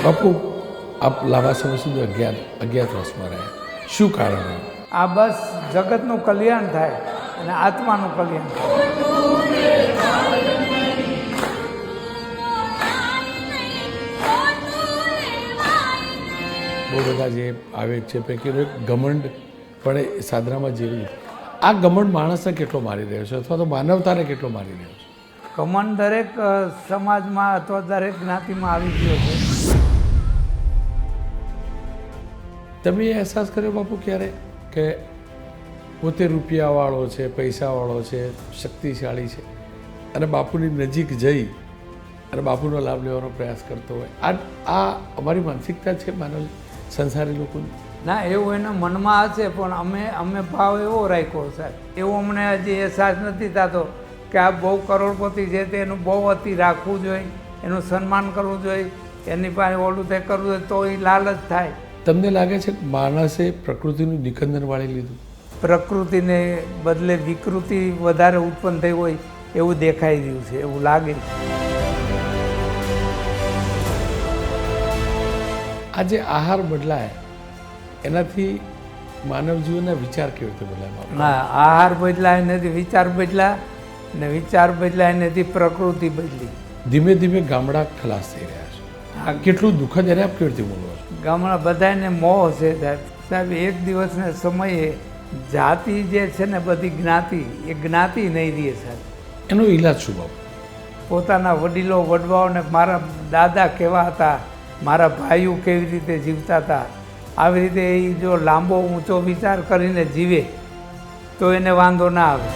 બાપુ આપ લાંબા સમય સુધી અજ્ઞાતવાસમાં રહ્યા, શું કારણ રહ્યું? આ બસ જગતનું કલ્યાણ થાય અને આત્માનું કલ્યાણ થાય. બહુ બધા જે આવે છે પૈકીનો એક ઘમંડ પણ એ સાધનામાં જેવી આ ઘમંડ માણસને કેટલો મારી રહ્યો છે અથવા તો માનવતાને કેટલો મારી રહ્યો છે? ઘમંડ દરેક સમાજમાં અથવા દરેક જ્ઞાતિમાં આવી ગયો છે. તમે એ અહેસાસ કર્યો બાપુ ક્યારે કે પોતે રૂપિયાવાળો છે, પૈસાવાળો છે, શક્તિશાળી છે અને બાપુની નજીક જઈ અને બાપુનો લાભ લેવાનો પ્રયાસ કરતો હોય? આ અમારી માનસિકતા છે માનવ સંસારી લોકોની? ના, એવું એના મનમાં હશે, પણ અમે ભાવ એવો રાખ્યો સાહેબ. એવું અમને હજી અહેસાસ નથી થતો કે આ બહુ કરોડપતિ છે તે એનું બહુ અતિ રાખવું જોઈએ, એનું સન્માન કરવું જોઈએ, એની પાસે ઓલું તે કરવું જોઈએ તો એ લાલચ થાય. તમને લાગે છે કે માણસે પ્રકૃતિનું નિકંદન વાળી લીધું? પ્રકૃતિને બદલે વિકૃતિ વધારે ઉત્પન્ન થઈ હોય એવું દેખાઈ રહ્યું છે, એવું લાગે છે. આ જે આહાર બદલાય એનાથી માનવ જીવનના વિચાર કેવી રીતે બદલાય? ના, આહાર બદલાય નથી, વિચાર બદલાય, ને વિચાર બદલાય નથી, પ્રકૃતિ બદલી. ધીમે ધીમે ગામડા ખલાસ થઈ રહ્યા છે. આ કેટલું દુઃખદ, એને આપ કેવી રીતે બોલો છો? ગામડા બધાને મોહ છે સાહેબ. એક દિવસના સમયે જાતિ જે છે ને બધી જ્ઞાતિ, એ જ્ઞાતિ નહીં રહે સાહેબ. એનો ઈલાજ શું બાપુ? પોતાના વડીલો વડવાઓને મારા દાદા કેવા હતા, મારા ભાઈઓ કેવી રીતે જીવતા હતા, આવી રીતે એ જો લાંબો ઊંચો વિચાર કરીને જીવે તો એને વાંધો ના આવે.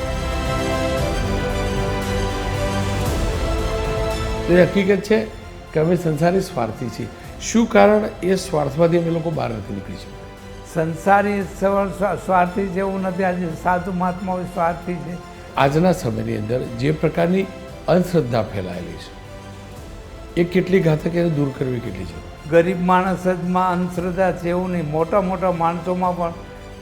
તો એ હકીકત છે કે અમે સંસારી સ્વાર્થી છીએ. શું કારણ એ સ્વાર્થમાંથી અમે લોકો બહાર નથી નીકળી શકતા? સંસારી સ્વાર્થી છે એવું નથી, આજે સાધુ મહાત્માઓ સ્વાર્થી છે. આજના સમયની અંદર જે પ્રકારની અંધશ્રદ્ધા ફેલાયેલી છે એ કેટલી ઘાતક, એને દૂર કરવી કેટલી છે? ગરીબ માણસ જમાં અંધશ્રદ્ધા છે એવું નહીં, મોટા મોટા માણસોમાં પણ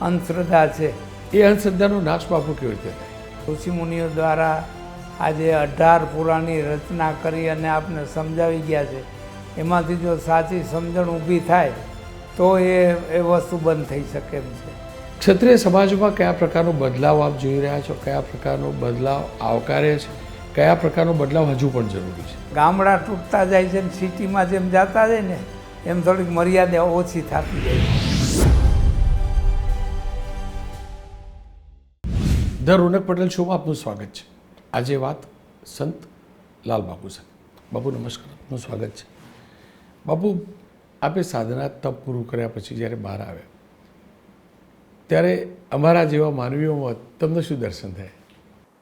અંધશ્રદ્ધા છે. એ અંધશ્રદ્ધાનો નાશ બાપુ કેવી રીતે થાય? ઋષિમુનિઓ દ્વારા આજે 18 પુરાણની રચના કરી અને આપને સમજાવી ગયા છે. એમાંથી જો સાચી સમજણ ઊભી થાય તો એ વસ્તુ બંધ થઈ શકે એમ છે. ક્ષત્રિય સમાજમાં કયા પ્રકારનો બદલાવ આપ જોઈ રહ્યા છો? કયા પ્રકારનો બદલાવ આવકાર્ય છે? કયા પ્રકારનો બદલાવ હજુ પણ જરૂરી છે? ગામડા તૂટતા જાય છે ને સિટીમાં જેમ જતા જાય ને એમ થોડીક મર્યાદા ઓછી થતી જાય છે. ધ રોનક પટેલ શોમાં આપનું સ્વાગત છે. આજે વાત સંત લાલ બાપુ સાથે. બાપુ નમસ્કાર, આપનું સ્વાગત છે. બાપુ, આપે સાધના તપ પૂરું કર્યા પછી જ્યારે બહાર આવ્યા ત્યારે અમારા જેવા માનવીઓમાં તમને શું દર્શન થાય?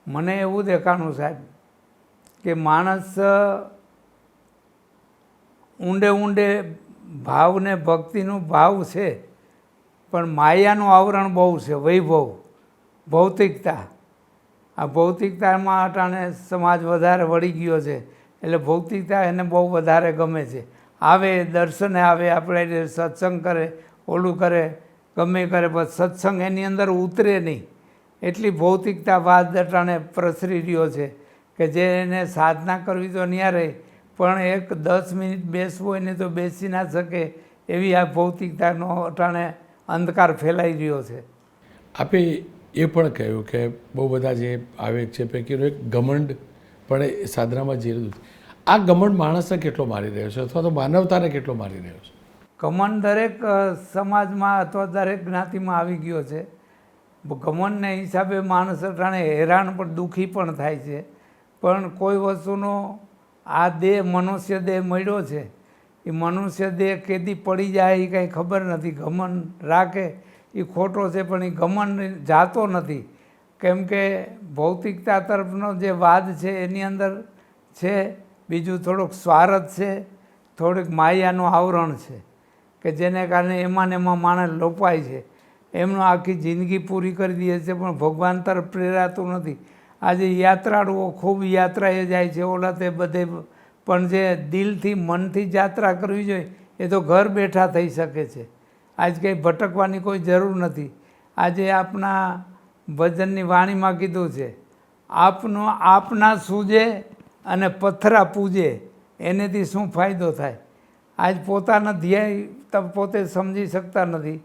મને એવું દેખાણું સાહેબ કે માણસ ઊંડે ઊંડે ભાવને ભક્તિનું ભાવ છે, પણ માયાનું આવરણ બહુ છે, વૈભવ, ભૌતિકતા. આ ભૌતિકતામાં અટાણે સમાજ વધારે વળી ગયો છે, એટલે ભૌતિકતા એને બહુ વધારે ગમે છે. આવે દર્શને આવે, આપણે સત્સંગ કરે, ઓલું કરે, ગમે કરે, પણ સત્સંગ એની અંદર ઉતરે નહીં. એટલી ભૌતિકતાવાદ અટાણે પ્રસરી રહ્યો છે કે જે એને સાધના કરવી તો નિયારે, પણ એક 10 મિનિટ બેસવું હોય ને તો બેસી ના શકે એવી આ ભૌતિકતાનો અટાણે અંધકાર ફેલાઈ રહ્યો છે. આપે એ પણ કહ્યું કે બહુ બધા જે આવે છે પૈકીનો એક ઘમંડ પણ એ સાધનામાં જેલું છે. આ ઘમંડ માણસને કેટલો મારી રહ્યો છે અથવા તો માનવતાને કેટલો મારી રહ્યો છે? ઘમંડ દરેક સમાજમાં અથવા દરેક જ્ઞાતિમાં આવી ગયો છે. ઘમંડને હિસાબે માણસ અટાણે હેરાન પણ દુઃખી પણ થાય છે. પણ કોઈ વસ્તુનો આ દેહ, મનુષ્ય દેહ મળ્યો છે, એ મનુષ્ય દેહ કેદી પડી જાય એ કંઈ ખબર નથી. ઘમંડ રાખે એ ખોટો છે, પણ એ ઘમંડ જાતો નથી. કેમ કે ભૌતિકતા તરફનો જે વાદ છે એની અંદર છે, બીજું થોડુંક સ્વાર્થ છે, થોડીક માયાનું આવરણ છે કે જેને કારણે એમાં ને એમાં માણસ લોપાય છે. એમનો આખી જિંદગી પૂરી કરી દે છે પણ ભગવાન તરફ પ્રેરાતું નથી. આજે યાત્રાળુઓ ખૂબ યાત્રાએ જાય છે, ઓલા તે બધે, પણ જે દિલથી મનથી યાત્રા કરવી જોઈએ એ તો ઘર બેઠા થઈ શકે છે. આજ કંઈ ભટકવાની કોઈ જરૂર નથી. આજે આપના ભજનની વાણીમાં કીધું છે, આપના સૂજે અને પથરા પૂજે એનેથી શું ફાયદો થાય? આજ પોતાના ધ્યેય તમે પોતે સમજી શકતા નથી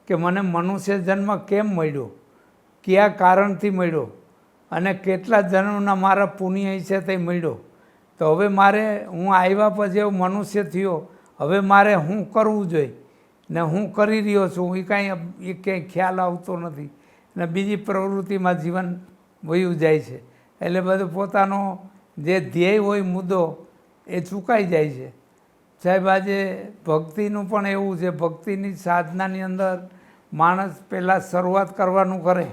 કે મને મનુષ્ય જન્મ કેમ મળ્યો, કયા કારણથી મળ્યો અને કેટલા જન્મના મારા પુણ્ય છે તે મળ્યો. તો હવે મારે હું આવ્યા પછી એવો મનુષ્ય થયો, હવે મારે શું કરવું જોઈએ ને હું કરી રહ્યો છું એ ક્યાંય ખ્યાલ આવતો નથી ને બીજી પ્રવૃત્તિમાં જીવન વયું જાય છે. એટલે બધું પોતાનો જે ધ્યેય હોય મુદ્દો એ ચૂકાઈ જાય છે. સાહેબ આજે ભક્તિનું પણ એવું છે, ભક્તિની સાધનાની અંદર માણસ પહેલાં શરૂઆત કરવાનું કરે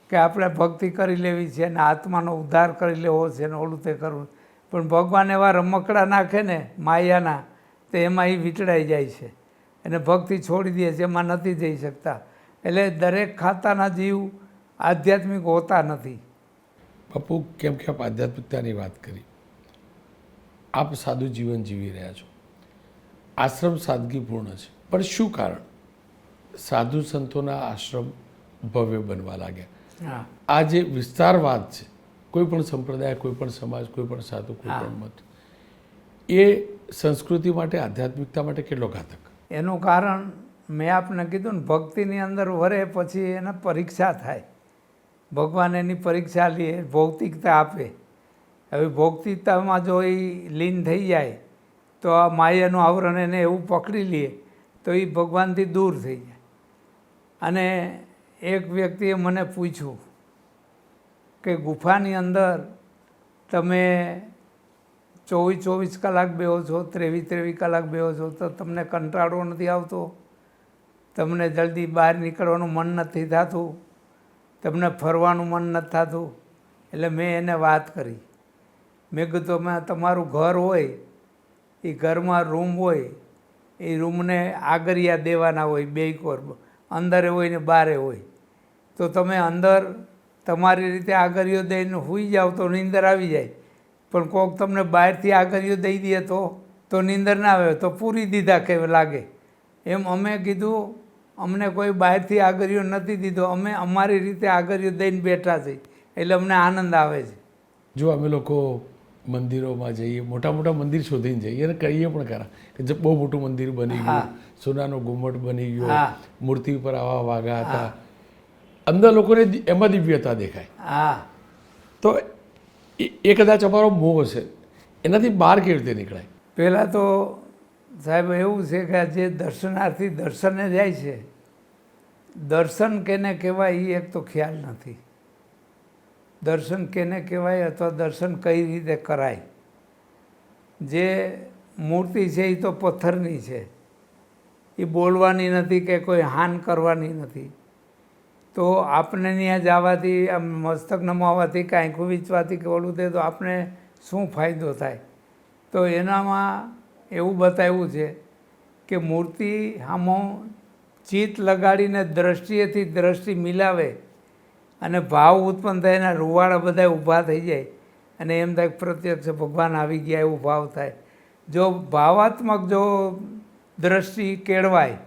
કે આપણે ભક્તિ કરી લેવી છે ને આત્માનો ઉદ્ધાર કરી લેવો છે ને ઓલું તે કરવું, પણ ભગવાન એવા રમકડા નાખે ને માયાના તો એમાં એ વીંટળાઈ જાય છે અને ભક્તિ છોડી દે છે, એમાં નથી જઈ શકતા. એટલે દરેક ખાતાના જીવ આધ્યાત્મિક હોતા નથી. બાપુ, કેમ કે આપ આધ્યાત્મિકતાની વાત કરી, આપ સાદું જીવન જીવી રહ્યા છો, આશ્રમ સાદગીપૂર્ણ છે, પણ શું કારણ સાધુ સંતોના આશ્રમ ભવ્ય બનવા લાગ્યા? હા, આ જે વિસ્તારવાદ છે, કોઈ પણ સંપ્રદાય, કોઈ પણ સમાજ, કોઈ પણ સાધુ, કોઈ પણ મત, એ સંસ્કૃતિ માટે, આધ્યાત્મિકતા માટે કેટલો ઘાતક? એનું કારણ મેં આપને કીધું ને, ભક્તિની અંદર વરે પછી એને પરીક્ષા થાય. ભગવાન એની પરીક્ષા લે, ભૌતિકતા આપે. હવે ભૌતિકતામાં જો એ લીન થઈ જાય તો આ માયાનું આવરણ એને એવું પકડી લે તો એ ભગવાનથી દૂર થઈ જાય. અને એક વ્યક્તિએ મને પૂછ્યું કે ગુફાની અંદર તમે 24 કલાક બેહો છો, 23 કલાક બેહો છો, તો તમને કંટાળો નથી આવતો? તમને જલ્દી બહાર નીકળવાનું મન નથી થતું? તમને ફરવાનું મન નથી થતું? એટલે મેં એને વાત કરી. મેં કીધું મેં તમારું ઘર હોય, એ ઘરમાં રૂમ હોય, એ રૂમને આગરિયા દેવાના હોય, બે કોર, અંદરે હોય ને બારે હોય. તો તમે અંદર તમારી રીતે આગરિયો દઈને સૂઈ જાઓ તો નીંદર આવી જાય, પણ કોઈક તમને બહારથી આગરિયો દઈ દે તો નીંદર ના આવે, તો પૂરી દીધા કે લાગે. એમ અમે કીધું અમને કોઈ બહારથી આગરિયો નથી દીધો, અમે અમારી રીતે આગરિયો દઈને બેઠા છીએ, એટલે અમને આનંદ આવે છે. જો અમે લોકો મંદિરોમાં જઈએ, મોટા મોટા મંદિર શોધીને જઈએ અને કહીએ પણ ખરા કે બહુ મોટું મંદિર બની ગયું, સોનાનો ઘુમ્મટ બની ગયો, મૂર્તિ ઉપર આવા વાઘા હતા, અંદર લોકોને એમાં દિવ્યતા દેખાય. હા, તો એ કદાચ અમારો મોહ છે, એનાથી બહાર કેવી રીતે નીકળાય? પહેલાં તો સાહેબ એવું છે કે જે દર્શનાર્થી દર્શને જાય છે, દર્શન કેને કહેવાય એ એક તો ખ્યાલ નથી. દર્શન કેને કહેવાય અથવા દર્શન કઈ રીતે કરાય? જે મૂર્તિ છે એ તો પથ્થરની છે, એ બોલવાની નથી કે કોઈ હાન કરવાની નથી. તો આપણે ત્યાં જવાથી, આમ મસ્તક નમાવવાથી, કાંઈક વીંચવાથી કે ઓલું તે તો આપણે શું ફાયદો થાય? તો એનામાં એવું બતાવ્યું છે કે મૂર્તિ આમાં ચિત્ત લગાડીને દ્રષ્ટિએથી દ્રષ્ટિ મિલાવે અને ભાવ ઉત્પન્ન થાય, એના રૂવાડા બધા ઊભા થઈ જાય અને એમ થાય પ્રત્યક્ષ ભગવાન આવી ગયા એવું ભાવ થાય. જો ભાવાત્મક જો દ્રષ્ટિ કેળવાય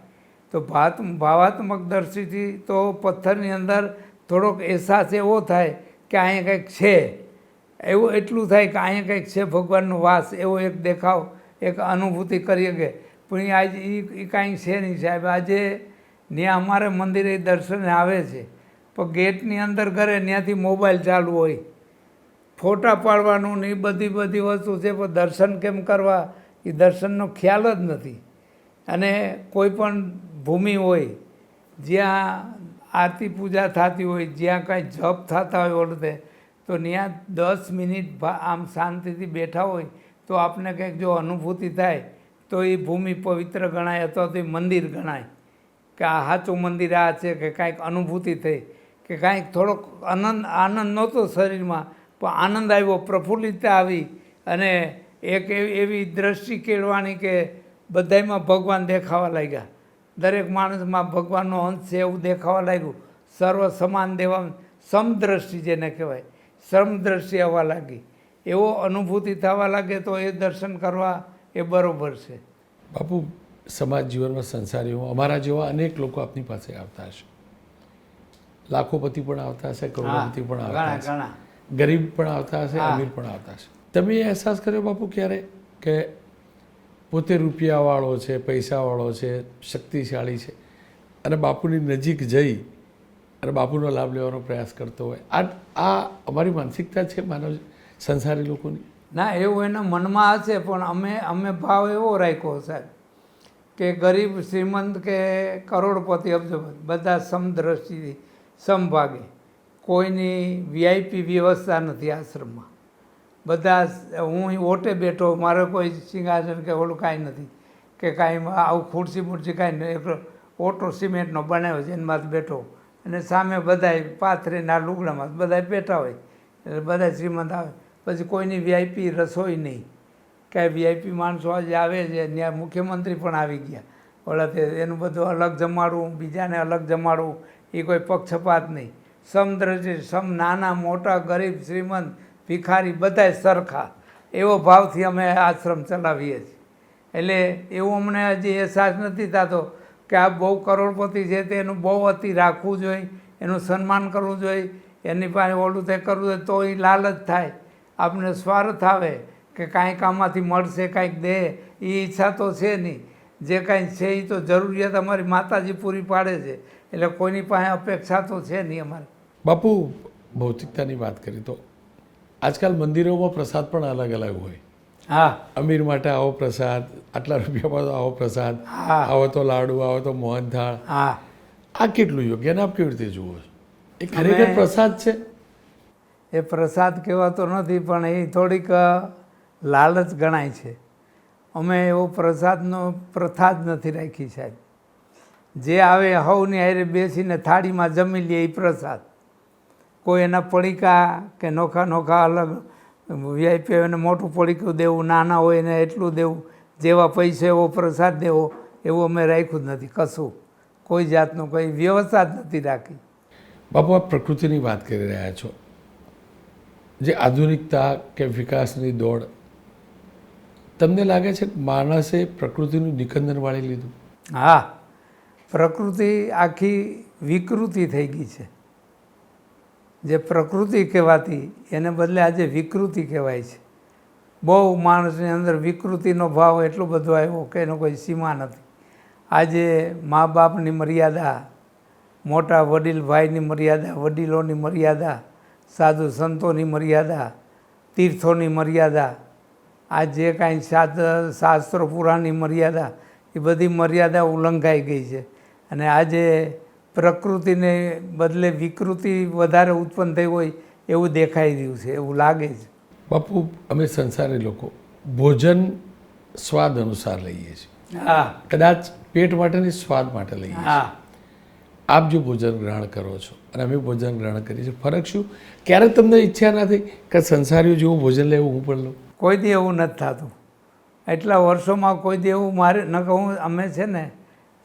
તો ભાવાત્મક દ્રષ્ટિથી તો પથ્થરની અંદર થોડોક અહેસાસ એવો થાય કે અહીંયા કંઈક છે, એવું એટલું થાય કે અહીંયા કંઈક છે, ભગવાનનો વાસ, એવો એક દેખાવ, એક અનુભૂતિ કરીએ કે. પણ એ આજે એ કાંઈ છે નહીં સાહેબ. આજે ત્યાં અમારે મંદિરે દર્શને આવે છે, પણ ગેટની અંદર ઘરે ત્યાંથી મોબાઈલ ચાલુ હોય, ફોટા પાડવાનું ને એ બધી વસ્તુ છે, પણ દર્શન કેમ કરવા એ દર્શનનો ખ્યાલ જ નથી. અને કોઈ પણ ભૂમિ હોય જ્યાં આરતી પૂજા થતી હોય, જ્યાં કાંઈ જપ થતા હોય ઓલું તો ત્યાં 10 મિનિટ આમ શાંતિથી બેઠા હોય તો આપને કંઈક જો અનુભૂતિ થાય તો એ ભૂમિ પવિત્ર ગણાય અથવા તો એ મંદિર ગણાય કે આ સાચું મંદિર આ છે, કે કાંઈક અનુભૂતિ થઈ, કે કાંઈક થોડોક આનંદ નહોતો શરીરમાં પણ આનંદ આવ્યો, પ્રફુલ્લિતતા આવી અને એક એવી દ્રષ્ટિ કેળવાની કે બધામાં ભગવાન દેખાવા લાગ્યા, દરેક માણસમાં ભગવાનનો અંશ છે એવું દેખાવા લાગ્યું, સર્વ સમાન દેવા, સમદ્રષ્ટિ જેને કહેવાય, સમદ્રષ્ટિ આવવા લાગી, એવો અનુભૂતિ થવા લાગે તો એ દર્શન કરવા એ બરાબર છે. બાપુ, સમાજ જીવનમાં સંસારીઓ અમારા જેવા અનેક લોકો આપની પાસે આવતા હશે, લાખોપતિ પણ આવતા હશે, કરોડપતિ પણ આવતા હશે, ગરીબ પણ આવતા હશે, અમીર પણ આવતા હશે. તમે એ અહેસાસ કર્યો બાપુ ક્યારે કે પોતે રૂપિયાવાળો છે, પૈસાવાળો છે, શક્તિશાળી છે અને બાપુની નજીક જઈ અને બાપુનો લાભ લેવાનો પ્રયાસ કરતો હોય, આ અમારી માનસિકતા છે માનવ સંસારી લોકોની. ના, એવું એના મનમાં હશે, પણ અમે ભાવ એવો રાખ્યો સાહેબ કે ગરીબ શ્રીમંત કે કરોડપતિ અબજોપતિ બધા સમદ્રષ્ટિથી સમભાગે. કોઈની વીઆઈપી વ્યવસ્થા નથી આશ્રમમાં. બધા હું ઓટે બેઠો, મારે કોઈ સિંહાસન કે ઓલું કાંઈ નથી કે કાંઈ આવું ખુરશી બુરશી કાંઈ નહીં. એક ઓટો સિમેન્ટનો બનાવ્યો છે એમાં બેઠો અને સામે બધાય પાથરીના લુગડામાં બધા બેઠા હોય એટલે બધા શ્રીમંત આવે. પછી કોઈની વીઆઈપી રસોઈ નહીં, કાંઈ વીઆઈપી માણસો આજે આવે છે, ત્યાં મુખ્યમંત્રી પણ આવી ગયા ઓલા તે એનું બધું અલગ જમાડવું, બીજાને અલગ જમાડવું, એ કોઈ પક્ષપાત નહીં. સમદ્રષ્ટિ, સમ નાના મોટા ગરીબ શ્રીમંત ભિખારી બધાય સરખા એવો ભાવથી અમે આશ્રમ ચલાવીએ છીએ. એટલે એવું અમને હજી અહેસાસ નથી થતો કે આ બહુ કરોડપતિ છે તે એનું બહુ અતિ રાખવું જોઈએ, એનું સન્માન કરવું જોઈએ, એની પાસે ઓલું તે કરવું જોઈએ તો એ લાલચ થાય, આપણે સ્વાર્થ આવે કે કાંઈક આમાંથી મળશે, કાંઈક દે, એ ઈચ્છા તો છે નહીં. જે કાંઈ છે એ તો જરૂરિયાત અમારી માતાજી પૂરી પાડે છે, એટલે કોઈની પાસે અપેક્ષા તો છે નહીં અમારે. બાપુ, ભૌતિકતાની વાત કરી તો આજકાલ મંદિરોમાં પ્રસાદ પણ અલગ અલગ હોય. હા, અમીર માટે આવો પ્રસાદ, આટલા રૂપિયામાં તો આવો પ્રસાદ, આવો તો લાડુ, આવો તો મોહનથાળ. હા, આ કેટલું યોગ્ય ને આપ કેવી રીતે જુઓ છો? એ ખરેખર પ્રસાદ છે? એ પ્રસાદ કહેવાતો નથી, પણ એ થોડીક લાલચ ગણાય છે. અમે એવો પ્રસાદનો પ્રથા જ નથી રાખી સાહેબ. જે આવે હવની હારે બેસીને થાળીમાં જમી લે એ પ્રસાદ. કોઈ એના પડીકા કે નોખા નોખા અલગ વીઆઈપી એને મોટું પડીકું દેવું, નાના હોય એને એટલું દેવું, જેવા પૈસા એવો પ્રસાદ દેવો, એવું અમે રાખ્યું જ નથી કશું. કોઈ જાતનું કોઈ વ્યવસ્થા જ નથી રાખી. બાપુ, આપ પ્રકૃતિની વાત કરી રહ્યા છો. જે આધુનિકતા કે વિકાસની દોડ, તમને લાગે છે કે માણસે પ્રકૃતિનું નિકંદન વાળી લીધું? હા, પ્રકૃતિ આખી વિકૃતિ થઈ ગઈ છે. જે પ્રકૃતિ કહેવાતી એને બદલે આજે વિકૃતિ કહેવાય છે. બહુ માણસની અંદર વિકૃતિનો ભાવ એટલો બધો આવ્યો કે એનો કોઈ સીમા નથી. આજે મા બાપની મર્યાદા, મોટા વડીલ ભાઈની મર્યાદા, વડીલોની મર્યાદા, સાધુ સંતોની મર્યાદા, તીર્થોની મર્યાદા, આ જે કાંઈ શાસ્ત્રો પુરાણની મર્યાદા, એ બધી મર્યાદા ઉલ્લંઘાઈ ગઈ છે. અને આજે પ્રકૃતિને બદલે વિકૃતિ વધારે ઉત્પન્ન થઈ હોય એવું દેખાઈ રહ્યું છે, એવું લાગે છે. બાપુ, અમે સંસારી લોકો ભોજન સ્વાદ અનુસાર લઈએ છીએ. હા, કદાચ પેટ માટે નહીં, સ્વાદ માટે લઈએ છીએ. હા, આપ જો ભોજન ગ્રહણ કરો છો અને અમે ભોજન ગ્રહણ કરીએ છીએ, ફરક શું? ક્યારેક તમને ઈચ્છા નથી કે સંસારીઓ જેવું ભોજન લેવું હું પણ લઉં? કોઈ દી એવું નથી થતું. એટલા વર્ષોમાં કોઈ દી એવું મારે ન કહું. અમે છે ને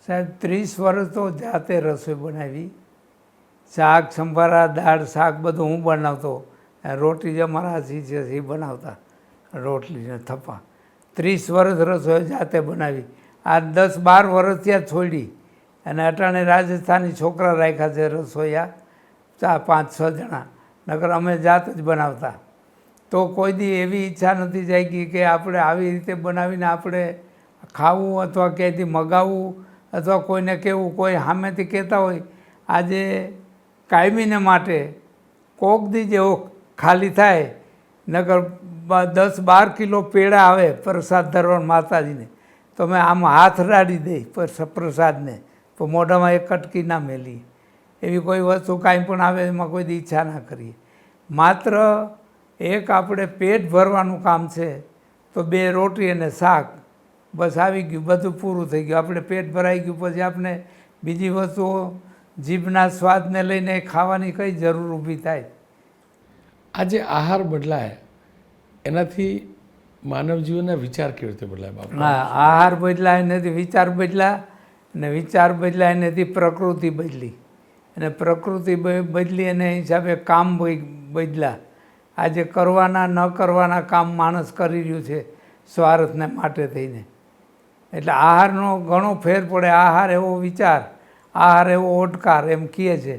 સાહેબ 30 વર્ષ તો જાતે રસોઈ બનાવી. શાક સંભારા, દાળ શાક બધું હું બનાવતો. રોટલી જે અમારા હાથી છે એ બનાવતા, રોટલીને થપ્પા. 30 વર્ષ રસોઈ જાતે બનાવી. આ 10-12 વર્ષ ત્યાં છોડી અને અટાણે રાજસ્થાની છોકરા રાખ્યા છે રસોઈયા, 5-6 જણા. નકર અમે જાત જ બનાવતા. તો કોઈ દી એવી ઈચ્છા નથી જાગી કે આપણે આવી રીતે બનાવીને આપણે ખાવું અથવા ક્યાંયથી મગાવવું અથવા કોઈને કહેવું. કોઈ સામેથી કહેતા હોય આજે કાયમીને માટે કોક દી જેવો ખાલી થાય, નકર 10-12 કિલો પેડા આવે પ્રસાદ ધરવા માતાજીને, તો અમે આમ હાથ રાડી દઈ પ્રસાદને, તો મોઢામાં એક કટકી ના મેલી. એવી કોઈ વસ્તુ કાંઈ પણ આવે એમાં કોઈ દી ઈચ્છા ના કરીએ. માત્ર એક આપણે પેટ ભરવાનું કામ છે, તો 2 રોટલી અને શાક બસ આવી ગયું, બધું પૂરું થઈ ગયું. આપણે પેટ ભરાઈ ગયું, પછી આપણે બીજી વસ્તુઓ જીભના સ્વાદને લઈને ખાવાની કઈ જરૂર ઊભી થાય? આજે આહાર બદલાય એનાથી માનવ જીવનના વિચાર કેવી રીતે બદલાય બાપુ? હા, આહાર બદલાય નથી, વિચાર બદલા, અને વિચાર બદલાય નથી, પ્રકૃતિ બદલી, અને પ્રકૃતિ બદલી અને હિસાબે કામ બદલા. આજે કરવાના ન કરવાના કામ માણસ કરી રહ્યું છે સ્વાર્થને માટે થઈને. એટલે આહારનો ઘણો ફેર પડે. આહાર એવો વિચાર, આહાર એવો ઓડકાર એમ કહે છે.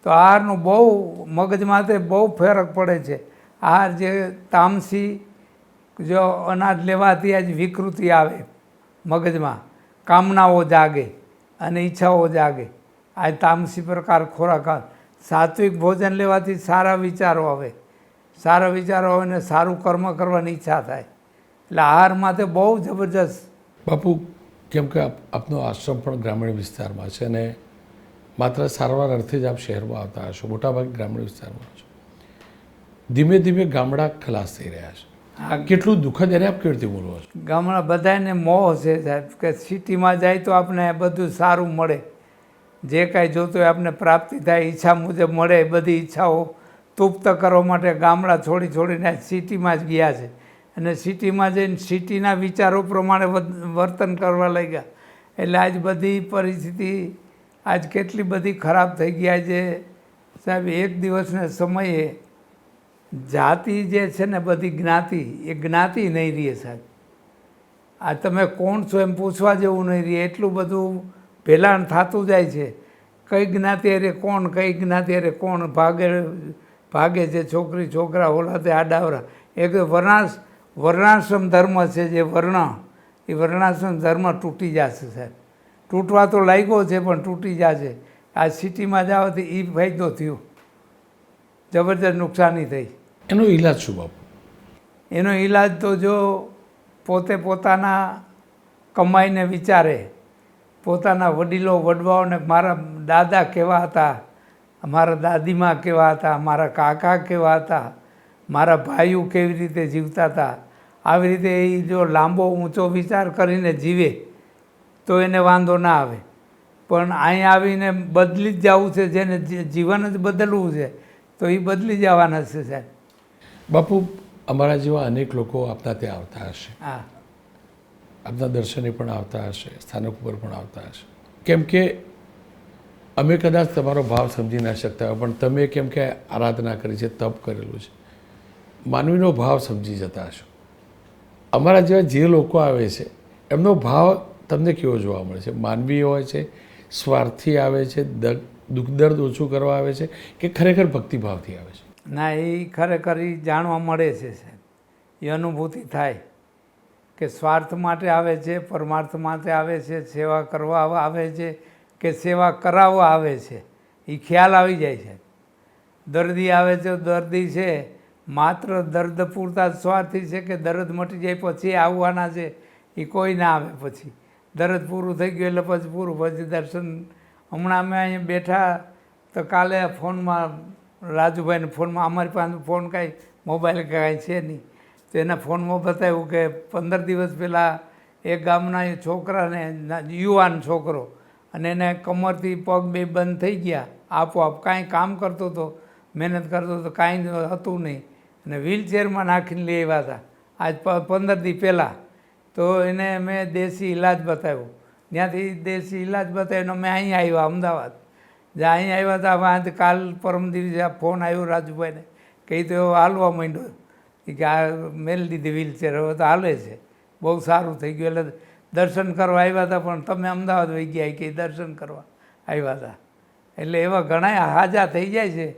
તો આહારનો બહુ મગજમાંથી બહુ ફરક પડે છે. આહાર જે તામસી જો અનાજ લેવાથી આજ વિકૃતિ આવે, મગજમાં કામનાઓ જાગે અને ઈચ્છાઓ જાગે. આ તામસી પ્રકાર ખોરાક સાત્વિક ભોજન લેવાથી સારા વિચારો આવે, સારા વિચારો આવે ને સારું કર્મ કરવાની ઈચ્છા થાય. એટલે આહાર માટે બહુ જબરજસ્ત. બાપુ, કેમ કે આપનો આશ્રમ પણ ગ્રામીણ વિસ્તારમાં છે અને માત્ર સારવાર અર્થે જ આપ શહેરમાં આવતા હશો, મોટાભાગે ગ્રામીણ વિસ્તારમાં છો. ધીમે ધીમે ગામડા ખલાસ થઈ રહ્યા છે. આ કેટલું દુઃખદ, એને આપ કેવી રીતે બોલવો છો? ગામડા બધાને મોહ છે સાહેબ કે સિટીમાં જાય તો આપણે બધું સારું મળે, જે કાંઈ જોતું હોય આપણે પ્રાપ્તિ થાય, ઈચ્છા મુજબ મળે. બધી ઈચ્છાઓ તૃપ્ત કરવા માટે ગામડા છોડીને સિટીમાં જ ગયા છે અને સિટીમાં જઈને સિટીના વિચારો પ્રમાણે વર્તન કરવા લાગ્યા. એટલે આજ બધી પરિસ્થિતિ આજ કેટલી બધી ખરાબ થઈ ગયા છે સાહેબ. એક દિવસના સમયે જાતિ જે છે ને બધી જ્ઞાતિ, એ જ્ઞાતિ નહીં રહે સાહેબ. આ તમે કોણ છો એમ પૂછવા જેવું નહીં રહે, એટલું બધું ભેલાણ થતું જાય છે. કઈ જ્ઞાતિ અરે કોણ, કઈ જ્ઞાતિ અરે કોણ ભાગે છે છોકરી છોકરા ઓલાતે આડાવરા. એક વર્ણાશ્રમ ધર્મ છે, જે એ વર્ણાશ્રમ ધર્મ તૂટી જશે સાહેબ. તૂટવા તો લાગ્યો છે પણ તૂટી જશે. આ સિટીમાં જવાથી એ ફાયદો થયો, જબરદસ્ત નુકસાની થઈ. એનો ઈલાજ શું બાપુ? એનો ઈલાજ તો જો પોતે પોતાના કમાઈને વિચારે, પોતાના વડીલો વડવાઓને, મારા દાદા કેવા હતા, મારા દાદીમા કેવા હતા, મારા કાકા કેવા હતા, મારા ભાઈઓ કેવી રીતે જીવતા હતા, આવી રીતે એ જો લાંબો ઊંચો વિચાર કરીને જીવે તો એને વાંધો ના આવે. પણ અહીં આવીને બદલી જ જવું છે, જેને જીવન જ બદલવું છે તો એ બદલી જવાના છે સાહેબ. બાપુ, અમારા જેવા અનેક લોકો આપના ત્યાં આવતા હશે, હા, આપના દર્શને પણ આવતા હશે, સ્થાનક ઉપર પણ આવતા હશે. કેમ કે અમે કદાચ તમારો ભાવ સમજી ના શકતા હોય, પણ તમે કેમ કે આરાધના કરી છે, તપ કરેલું છે, માનવીનો ભાવ સમજી જતા હશો. અમારા જેવા જે લોકો આવે છે એમનો ભાવ તમને કેવો જોવા મળે છે? માનવી હોય છે, સ્વાર્થી આવે છે, દુઃખ દર્દ ઓછું કરવા આવે છે, કે ખરેખર ભક્તિભાવથી આવે છે? ના, એ ખરેખર એ જાણવા મળે છે સાહેબ. એ અનુભૂતિ થાય કે સ્વાર્થ માટે આવે છે, પરમાર્થ માટે આવે છે, સેવા કરવા આવે છે કે સેવા કરાવવા આવે છે, એ ખ્યાલ આવી જાય છે. દર્દી આવે છે, દર્દી છે માત્ર દર્દ પૂરતા જ સ્વાર્થી છે કે દર્દ મટી જાય પછી આવવાના છે, એ કોઈ ના આવે. પછી દર્દ પૂરું થઈ ગયું એટલે પછી પૂરું, પછી દર્શન. હમણાં અમે અહીંયા બેઠા તો કાલે ફોનમાં રાજુભાઈને ફોનમાં, અમારી પાસે ફોન કાંઈ મોબાઈલ કાંઈ છે નહીં, તો એના ફોનમાં બતાવ્યું કે 15 દિવસ પહેલાં એક ગામના છોકરાને, યુવાન છોકરો, અને એને કમરથી પગ બે બંધ થઈ ગયા આપોઆપ. કાંઈ કામ કરતો હતો, મહેનત કરતો હતો, કાંઈ હતું નહીં, અને વ્હીલચેરમાં નાખીને લઈ આવ્યા હતા આજ 15 દી પહેલાં. તો એને મેં દેશી ઇલાજ બતાવ્યો, ત્યાંથી દેશી ઇલાજ બતાવીને અમે અહીં આવ્યા અમદાવાદ. જ્યાં અહીં આવ્યા હતા વાંધ કાલ પરમ દિવસે ફોન આવ્યો રાજુભાઈને કે એ તો હાલવા માંડ્યો, કે આ મેળ દીધી વ્હીલચેર, હવે તો હાલે છે, બહુ સારું થઈ ગયું. એટલે દર્શન કરવા આવ્યા હતા, પણ તમે અમદાવાદ વહી ગયા કે દર્શન કરવા આવ્યા હતા. એટલે એવા ઘણા હાજા થઈ જાય છે.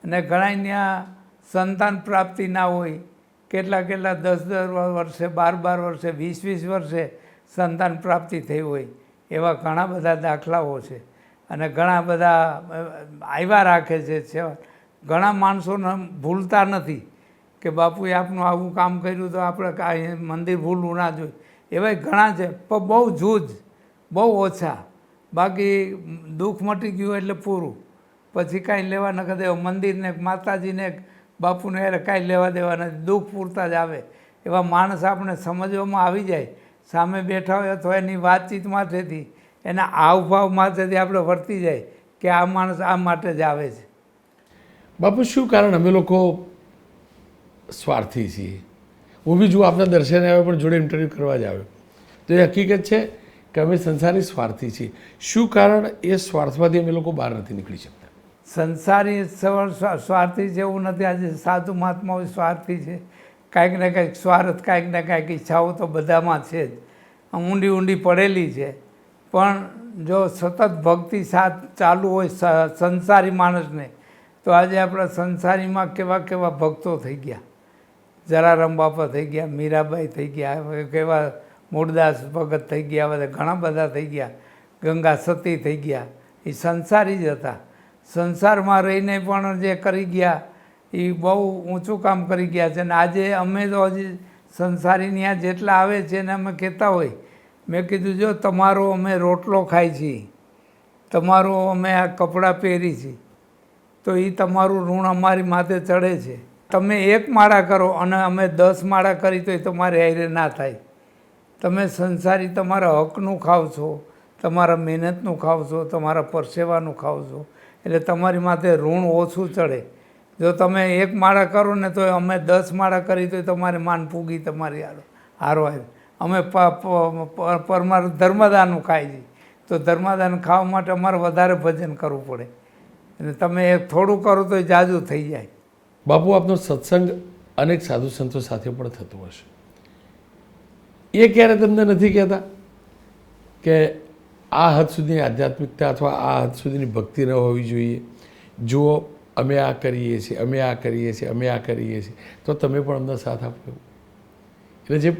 અને ઘણા ત્યાં સંતાન પ્રાપ્તિ ના હોય, કેટલા 10 વર્ષે, 12 વર્ષે, 20 વર્ષે સંતાન પ્રાપ્તિ થઈ હોય, એવા ઘણા બધા દાખલાઓ છે. અને ઘણા બધા આવ્યા રાખે છે સેવા. ઘણા માણસોને ભૂલતા નથી કે બાપુએ આપનું આવું કામ કર્યું તો આપણે કાંઈ મંદિર ભૂલવું ના જોઈએ. એવા ઘણા છે, પણ બહુ જૂજ, બહુ ઓછા. બાકી દુઃખ મટી ગયું એટલે પૂરું, પછી કાંઈ લેવા ન કરે. મંદિરને, માતાજીને, બાપુને એટલે કાંઈ લેવા દેવા નથી, દુઃખ પૂરતા જ આવે. એવા માણસ આપણે સમજવામાં આવી જાય, સામે બેઠા હોય અથવા એની વાતચીત માટેથી, એના હાવભાવ માટેથી આપણે વર્તી જાય કે આ માણસ આ માટે જ આવે છે. બાપુ, શું કારણ અમે લોકો સ્વાર્થી છીએ? હું બી જો આપના દર્શને આવ્યો પણ જોડે ઇન્ટરવ્યૂ કરવા જ આવ્યો, તો એ હકીકત છે કે અમે સંસારી સ્વાર્થી છીએ. શું કારણ એ સ્વાર્થમાંથી અમે લોકો બહાર નથી નીકળી શકતા? સંસારી સ્વાર્થી છે એવું નથી. આજે સાધુ મહાત્માઓ સ્વાર્થી છે. કાંઈક ને કાંઈક સ્વાર્થ, કાંઈક ને કાંઈક ઈચ્છાઓ તો બધામાં છે જ, ઊંડી ઊંડી પડેલી છે. પણ જો સતત ભક્તિ સાથ ચાલુ હોય સંસારી માણસને, તો આજે આપણા સંસારીમાં કેવા કેવા ભક્તો થઈ ગયા. જલારામ બાપા થઈ ગયા, મીરાબાઈ થઈ ગયા, કેવા મૂળદાસ ભગત થઈ ગયા, બધા ઘણા બધા થઈ ગયા, ગંગા સતી થઈ ગયા. એ સંસારી જ હતા. સંસારમાં રહીને પણ જે કરી ગયા એ બહુ ઊંચું કામ કરી ગયા છે. અને આજે અમે તો હજી સંસારીની આ જેટલા આવે છે ને અમે કહેતા હોય, મેં કીધું જો તમારો અમે રોટલો ખાઈ છીએ, તમારો અમે આ કપડાં પહેરી છીએ, તો એ તમારું ઋણ અમારી માથે ચડે છે. તમે 1 માળા કરો અને અમે 10 માળા કરી તો એ તમારે હારે ના થાય. તમે સંસારી તમારા હકનું ખાવ છો, તમારા મહેનતનું ખાવ છો, તમારા પરસેવાનું ખાવ છો, એટલે તમારી માથે ઋણ ઓછું ચડે. જો તમે 1 માળા કરો ને તો અમે 10 માળા કરી તો તમારે માન પૂગી તમારી હારો આવે. અમે પરમાર ધર્મદાનનું ખાઈ છીએ, તો ધર્મદાન ખાવા માટે અમારે વધારે ભજન કરવું પડે. અને તમે થોડું કરો તો જાજુ થઈ જાય. બાપુ, આપનો સત્સંગ અનેક સાધુ સંતો સાથે પણ થતો હશે. એ ક્યારે તમને નથી કહેતા કે આ હદ સુધીની આધ્યાત્મિકતા અથવા આ હદ સુધીની ભક્તિ ન હોવી જોઈએ? જુઓ, અમે આ કરીએ છીએ, અમે આ કરીએ છીએ, અમે આ કરીએ છીએ, તો તમે પણ અમને સાથ આપો. એટલે જે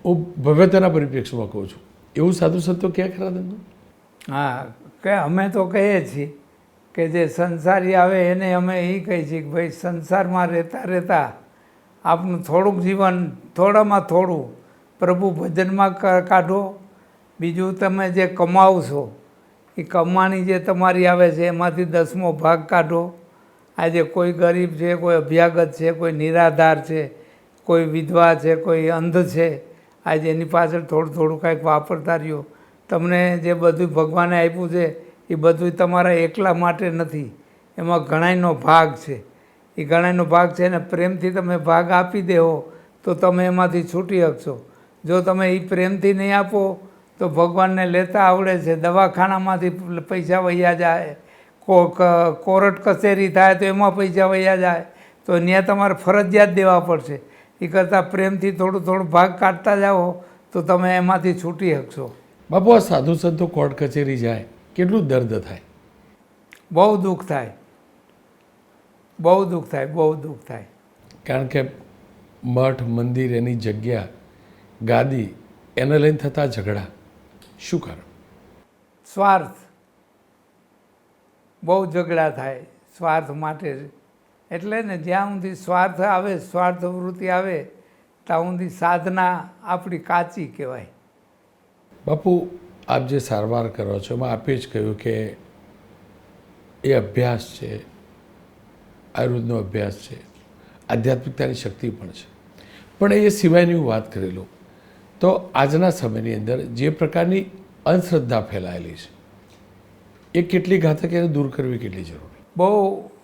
હું ભવ્યતાના પરિપ્રેક્ષમાં કહું છું, એવું સાધુ સંતો ક્યાં ખરા તમને? હા, કે અમે તો કહીએ છીએ કે જે સંસારી આવે એને અમે એ કહીએ છીએ કે ભાઈ સંસારમાં રહેતા રહેતા આપનું થોડુંક જીવન થોડામાં થોડું પ્રભુ ભજનમાં કાઢો. બીજું તમે જે કમાવો છો એ કમાણી જે તમારી આવે છે એમાંથી 10મો ભાગ કાઢો. આજે કોઈ ગરીબ છે, કોઈ અભ્યાગત છે, કોઈ નિરાધાર છે, કોઈ વિધવા છે, કોઈ અંધ છે, આજે એની પાછળ થોડું થોડું કાંઈક વાપરતા રહ્યો. તમને જે બધું ભગવાને આપ્યું છે એ બધું તમારા એકલા માટે નથી, એમાં ઘણાયનો ભાગ છે. એ ઘણાયનો ભાગ છે ને પ્રેમથી તમે ભાગ આપી દેવો તો તમે એમાંથી છૂટી શકશો. જો તમે એ પ્રેમથી નહીં આપો તો ભગવાનને લેતા આવડે છે, દવાખાનામાંથી પૈસા વહ્યા જાય, કોર્ટ કચેરી થાય તો એમાં પૈસા વહ્યા જાય, તો ત્યાં તમારે ફરજિયાત દેવા પડશે. એ કરતાં પ્રેમથી થોડું થોડું ભાગ કાઢતા જાઓ તો તમે એમાંથી છૂટી શકશો. બાપુ, આ સાધુ સંતો કોર્ટ કચેરી જાય, કેટલું દર્દ થાય? બહુ દુઃખ થાય, બહુ દુઃખ થાય, બહુ દુઃખ થાય. કારણ કે મઠ, મંદિર, એની જગ્યા, ગાદી, એને લઈને થતા ઝઘડા, શું કારણ? સ્વાર્થ. બહુ ઝઘડા થાય સ્વાર્થ માટે. એટલે ને જ્યાં સુધી સ્વાર્થ આવે, સ્વાર્થ વૃત્તિ આવે, ત્યાં સુધી સાધના આપણી કાચી કહેવાય. બાપુ, આપ જે સારવાર કરો છો એમાં આપે જ કહ્યું કે એ અભ્યાસ છે, આયુર્વેદનો અભ્યાસ છે, આધ્યાત્મિકતાની શક્તિ પણ છે. પણ એ સિવાયની હું વાત કરી લઉં તો આજના સમયની અંદર જે પ્રકારની અંધશ્રદ્ધા ફેલાયેલી છે એ કેટલી ઘાતક, એને દૂર કરવી કેટલી જરૂરી? બહુ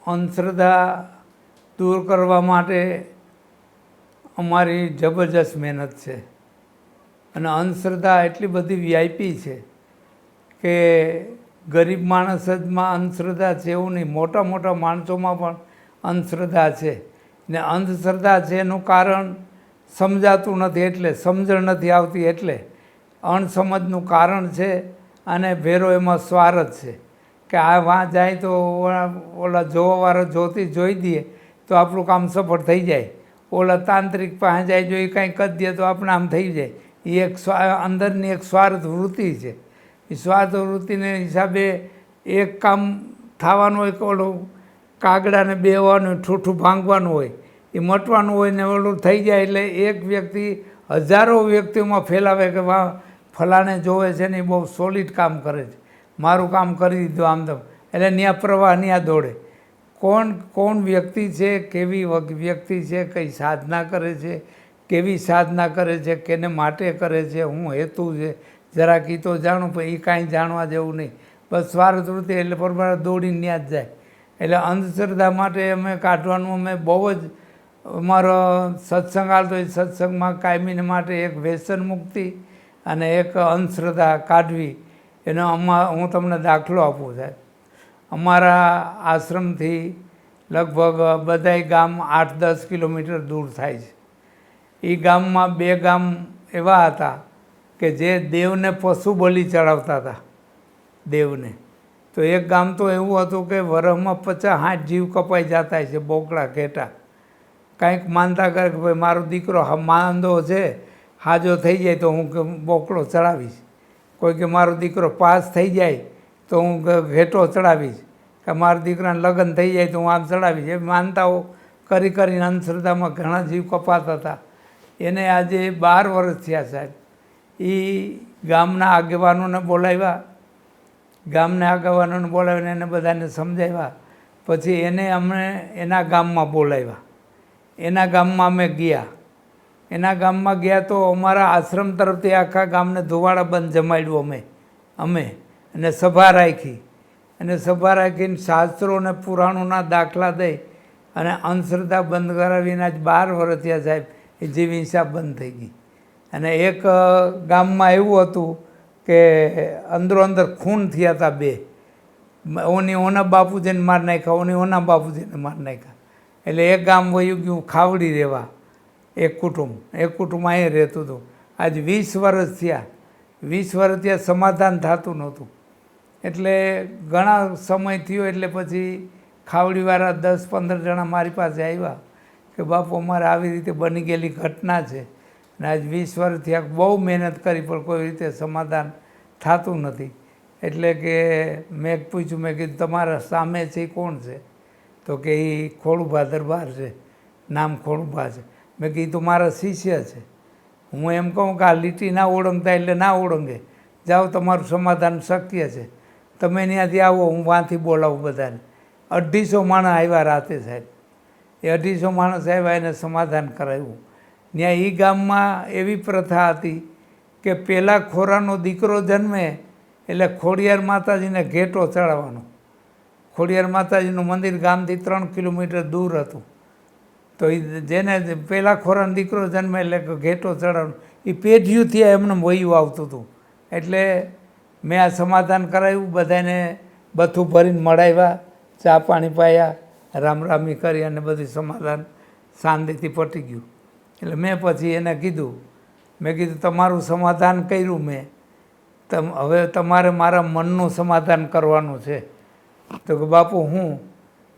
અંધશ્રદ્ધા દૂર કરવા માટે અમારી જબરજસ્ત મહેનત છે. અને અંધશ્રદ્ધા એટલી બધી વીઆઈપી છે કે ગરીબ માણસ જમાં અંધશ્રદ્ધા છે એવું નહીં, મોટા મોટા માણસોમાં પણ અંધશ્રદ્ધા છે. ને અંધશ્રદ્ધા છે એનું કારણ સમજાતું નથી, એટલે સમજણ નથી આવતી, એટલે અણસમજનું કારણ છે. અને ભેરો એમાં સ્વાર્થ છે કે આ વાં જાય તો ઓલા જોવાવાળો જોતી જોઈ દઈએ તો આપણું કામ સફળ થઈ જાય, ઓલા તાંત્રિક પાસે જાય જો એ કાંઈ કરી દે તો આપણે આમ થઈ જાય. એ એક અંદરની એક સ્વાર્થ વૃત્તિ છે. એ સ્વાર્થ વૃત્તિને હિસાબે એક કામ થવાનું હોય કે ઓલું કાગડાને બેવાનું, ઠૂઠું ભાંગવાનું હોય, એ મટવાનું હોય ને ઓલું થઈ જાય. એટલે એક વ્યક્તિ હજારો વ્યક્તિઓમાં ફેલાવે કે વાહ ફલાણે જોવે છે ને એ બહુ સોલિડ કામ કરે છે, મારું કામ કરી દીધું આમ તેમ. એટલે ન્યા પ્રવાહ ન્યા દોડે. કોણ વ્યક્તિ છે, કેવી વ્યક્તિ છે, કઈ સાધના કરે છે, કેવી સાધના કરે છે, કેને માટે કરે છે, હું હેતુ છે, જરાક એ તો જાણું, પણ એ કાંઈ જાણવા જેવું નહીં. બસ સ્વાર્થ વૃત્તિ એટલે પરમાર દોડીને ન્યા જ જાય. એટલે અંધશ્રદ્ધા માટે અમે કાઢવાનું અમે બહુ જ અમારો સત્સંગ હાલતો હોય, સત્સંગમાં કાયમીને માટે એક વ્યસન મુક્તિ અને એક અંધશ્રદ્ધા કાઢવી, એનો હું તમને દાખલો આપું સાહેબ. અમારા આશ્રમથી લગભગ બધાય ગામ 8-10 કિલોમીટર દૂર થાય છે. એ ગામમાં 2 ગામ એવા હતા કે જે દેવને પશુ બલિ ચડાવતા હતા, દેવને. તો એક ગામ તો એવું હતું કે વરસમાં 50-60 જીવ કપાઈ જતા છે, બોકડા ઘેટા. કાંઈક માનતા કરે કે ભાઈ મારો દીકરો માંદો છે, હાજો થઈ જાય તો હું બોકડો ચડાવીશ, કોઈ કે મારો દીકરો પાસ થઈ જાય તો હું ઘેટો ચડાવીશ, કે મારા દીકરાને લગ્ન થઈ જાય તો હું આમ ચડાવીશ. એ માનતાઓ કરી કરીને અંધશ્રદ્ધામાં ઘણા જીવ કપાતા હતા. એને આજે 12 વર્ષ થયા સાહેબ. એ ગામના આગેવાનોને બોલાવ્યા, એને બધાને સમજાવ્યા. પછી એને અમને એના ગામમાં બોલાવ્યા. એના ગામમાં અમે ગયા. એના ગામમાં ગયા તો અમારા આશ્રમ તરફથી આખા ગામને ધોવાડા બંધ જમાડ્યું અમે અને સભા રાખી. અને સભા રાખીને શાસ્ત્રો અને પુરાણોના દાખલા દઈ અને અંધશ્રદ્ધા બંધ કરાવીને આજ 12 વર્ષ થયા સાહેબ. એ જેવી હિસાબ બંધ થઈ ગઈ. અને એક ગામમાં એવું હતું કે અંદરો અંદર ખૂન થયા હતા 2. ઓના બાપુજીને માર નાખ્યા, ઓના બાપુજીને માર નાખ્યા. એટલે એક ગામ વયું ગયું ખાવડી રહેવા. એક કુટુંબ અહીં રહેતું હતું. આજ 20 વર્ષ થયા. 20 વર્ષ ત્યાં સમાધાન થતું નહોતું. એટલે ઘણા સમય થયો એટલે પછી ખાવડીવાળા 10-15 જણા મારી પાસે આવ્યા કે બાપુ અમારે આવી રીતે બની ગયેલી ઘટના છે અને આજ 20 વર્ષ થયા, બહુ મહેનત કરી પણ કોઈ રીતે સમાધાન થતું નથી. એટલે કે મેં પૂછ્યું, મેં કીધું તમારા સામે છે એ કોણ છે? તો કે એ ખોડુભા દરબાર છે, નામ ખોડુભા છે. મેં કીધું મારા શિષ્ય છે. હું એમ કહું કે આ લીટી ના ઓળંગતા એટલે ના ઓળંગે, જાઓ તમારું સમાધાન શક્ય છે, તમે ત્યાંથી આવો, હું વાંથી બોલાવું બધાને. 250 માણસ આવ્યા રાતે સાહેબ. એ 250 માણસ આવ્યા, એને સમાધાન કરાવ્યું. ત્યાં એ ગામમાં એવી પ્રથા હતી કે પહેલાં ખોરાનો દીકરો જન્મે એટલે ખોડિયાર માતાજીને ઘેટો ચડાવવાનો. ખોડિયાર માતાજીનું મંદિર ગામથી 3 કિલોમીટર દૂર હતું. તો એ જેને પહેલાં ખોરાનો દીકરો જન્મે એટલે ઘેટો ચડાવવાનો. એ પેઢીઓથી એમને વયું આવતું હતું. એટલે મેં આ સમાધાન કરાવ્યું, બધાને બથું ભરીને મળાવ્યા, ચા પાણી પાયા, રામરામી કરી અને બધું સમાધાન શાંતિથી પટી ગયું. એટલે મેં પછી એને કીધું, મેં કીધું તમારું સમાધાન કર્યું મેં, હવે તમારે મારા મનનું સમાધાન કરવાનું છે. તો કે બાપુ હું?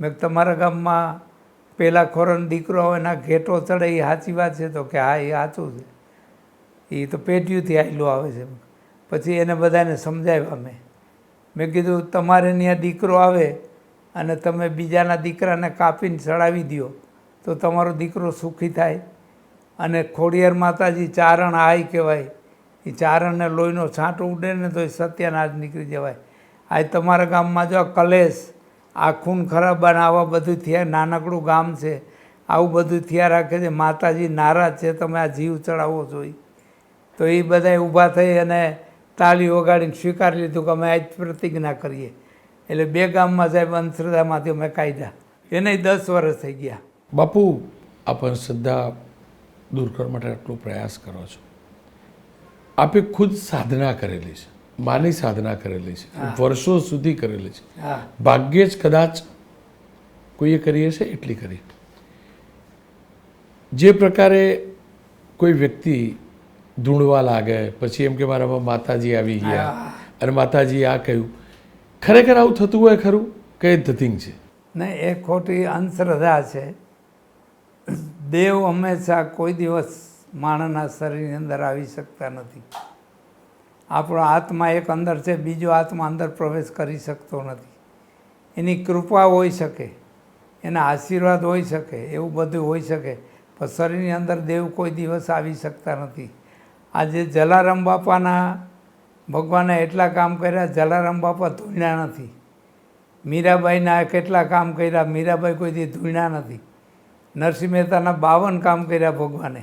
મેં તમારા ગામમાં પહેલાં ખોરાનો દીકરો આવે એના ઘેટો ચડે એ સાચી વાત છે? તો કે હા એ સાચું છે, એ તો પેઢીઓથી આવેલો આવે છે. પછી એને બધાને સમજાવ્યા મેં કીધું તમારે ત્યાં દીકરો આવે અને તમે બીજાના દીકરાને કાપીને ચડાવી દો તો તમારો દીકરો સુખી થાય. અને ખોડિયાર માતાજી ચારણ આય કહેવાય, એ ચારણને લોહીનો છાંટો ઉડે ને તો એ સત્યનાશ નીકળી જવાય. આ તમારા ગામમાં જો કલેશ, આ ખૂન ખરાબા આવા બધું થયા, નાનકડું ગામ છે, આવું બધું થયા રાખે છે, માતાજી નારાજ છે, તમે આ જીવ ચડાવો છો. તો એ બધાએ ઊભા થઈ અને તાળી વગાડીને સ્વીકારી લીધું કે અમે આજ પ્રતિજ્ઞા કરીએ. એટલે 2 ગામમાં સાહેબ અંધશ્રદ્ધામાંથી અમે કાઢ્યા. એને 10 વર્ષ થઈ ગયા. બાપુ, આપ અંધશ્રદ્ધા દૂર કરવા માટે આટલો પ્રયાસ કરો છો. આપે ખુદ સાધના કરેલી છે, માની સાધના કરેલી છે, વર્ષો સુધી કરેલી છે. ભાગ્યે જ કદાચ કોઈએ કરી હશે એટલી કરી. જે પ્રકારે કોઈ વ્યક્તિ ધૂણવા લાગે, પછી એમ કે મારામાં માતાજી આવી ગયા અને માતાજી આ કહ્યું, ખરેખર આવું થતું હોય ખરું કે ધતિંગ છે? નહીં, એ ખોટી અંધશ્રદ્ધા છે. દેવ હંમેશા કોઈ દિવસ માણસના શરીરની અંદર આવી શકતા નથી. આપણો આત્મા એક અંદર છે, બીજો આત્મા અંદર પ્રવેશ કરી શકતો નથી. એની કૃપા હોઈ શકે, એના આશીર્વાદ હોઈ શકે, એવું બધું હોઈ શકે, પણ શરીરની અંદર દેવ કોઈ દિવસ આવી શકતા નથી. આજે જલારામ બાપાના ભગવાને એટલા કામ કર્યા, જલારામ બાપા ધૂણ્યા નથી. મીરાબાઈના કેટલા કામ કર્યા, મીરાબાઈ કોઈ દી ધૂણ્યા નથી. નરસિંહ મહેતાના 52 કામ કર્યા ભગવાને,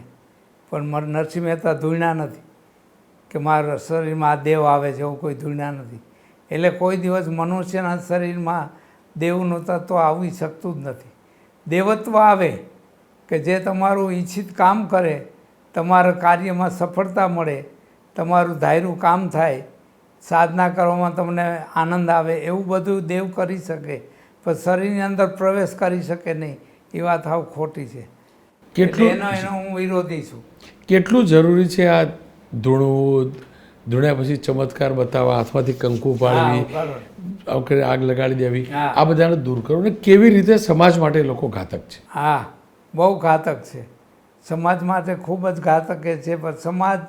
પણ નરસિંહ મહેતા ધૂણ્યા નથી કે મારા શરીરમાં આ દેવ આવે છે, એવું કોઈ ધૂણ્યા નથી. એટલે કોઈ દિવસ મનુષ્યના શરીરમાં દેવનું તત્વ આવી શકતું જ નથી. દેવત્વ આવે કે જે તમારું ઈચ્છિત કામ કરે, તમારા કાર્યમાં સફળતા મળે, તમારું ધાર્યું કામ થાય, સાધના કરવામાં તમને આનંદ આવે, એવું બધું દેવ કરી શકે, પણ શરીરની અંદર પ્રવેશ કરી શકે નહીં. એ વાત હાવ ખોટી છે. કેટલું એનો હું વિરોધી છું. કેટલું જરૂરી છે આ ધૂણવું, ધૂણ્યા પછી ચમત્કાર બતાવવા, હાથમાંથી કંકુ પાડવી, આગ લગાડી દેવી, આ બધાને દૂર કરો ને કેવી રીતે સમાજ માટે લોકો ઘાતક છે? હા, બહુ ઘાતક છે. સમાજ માટે ખૂબ જ ઘાતક છે. પણ સમાજ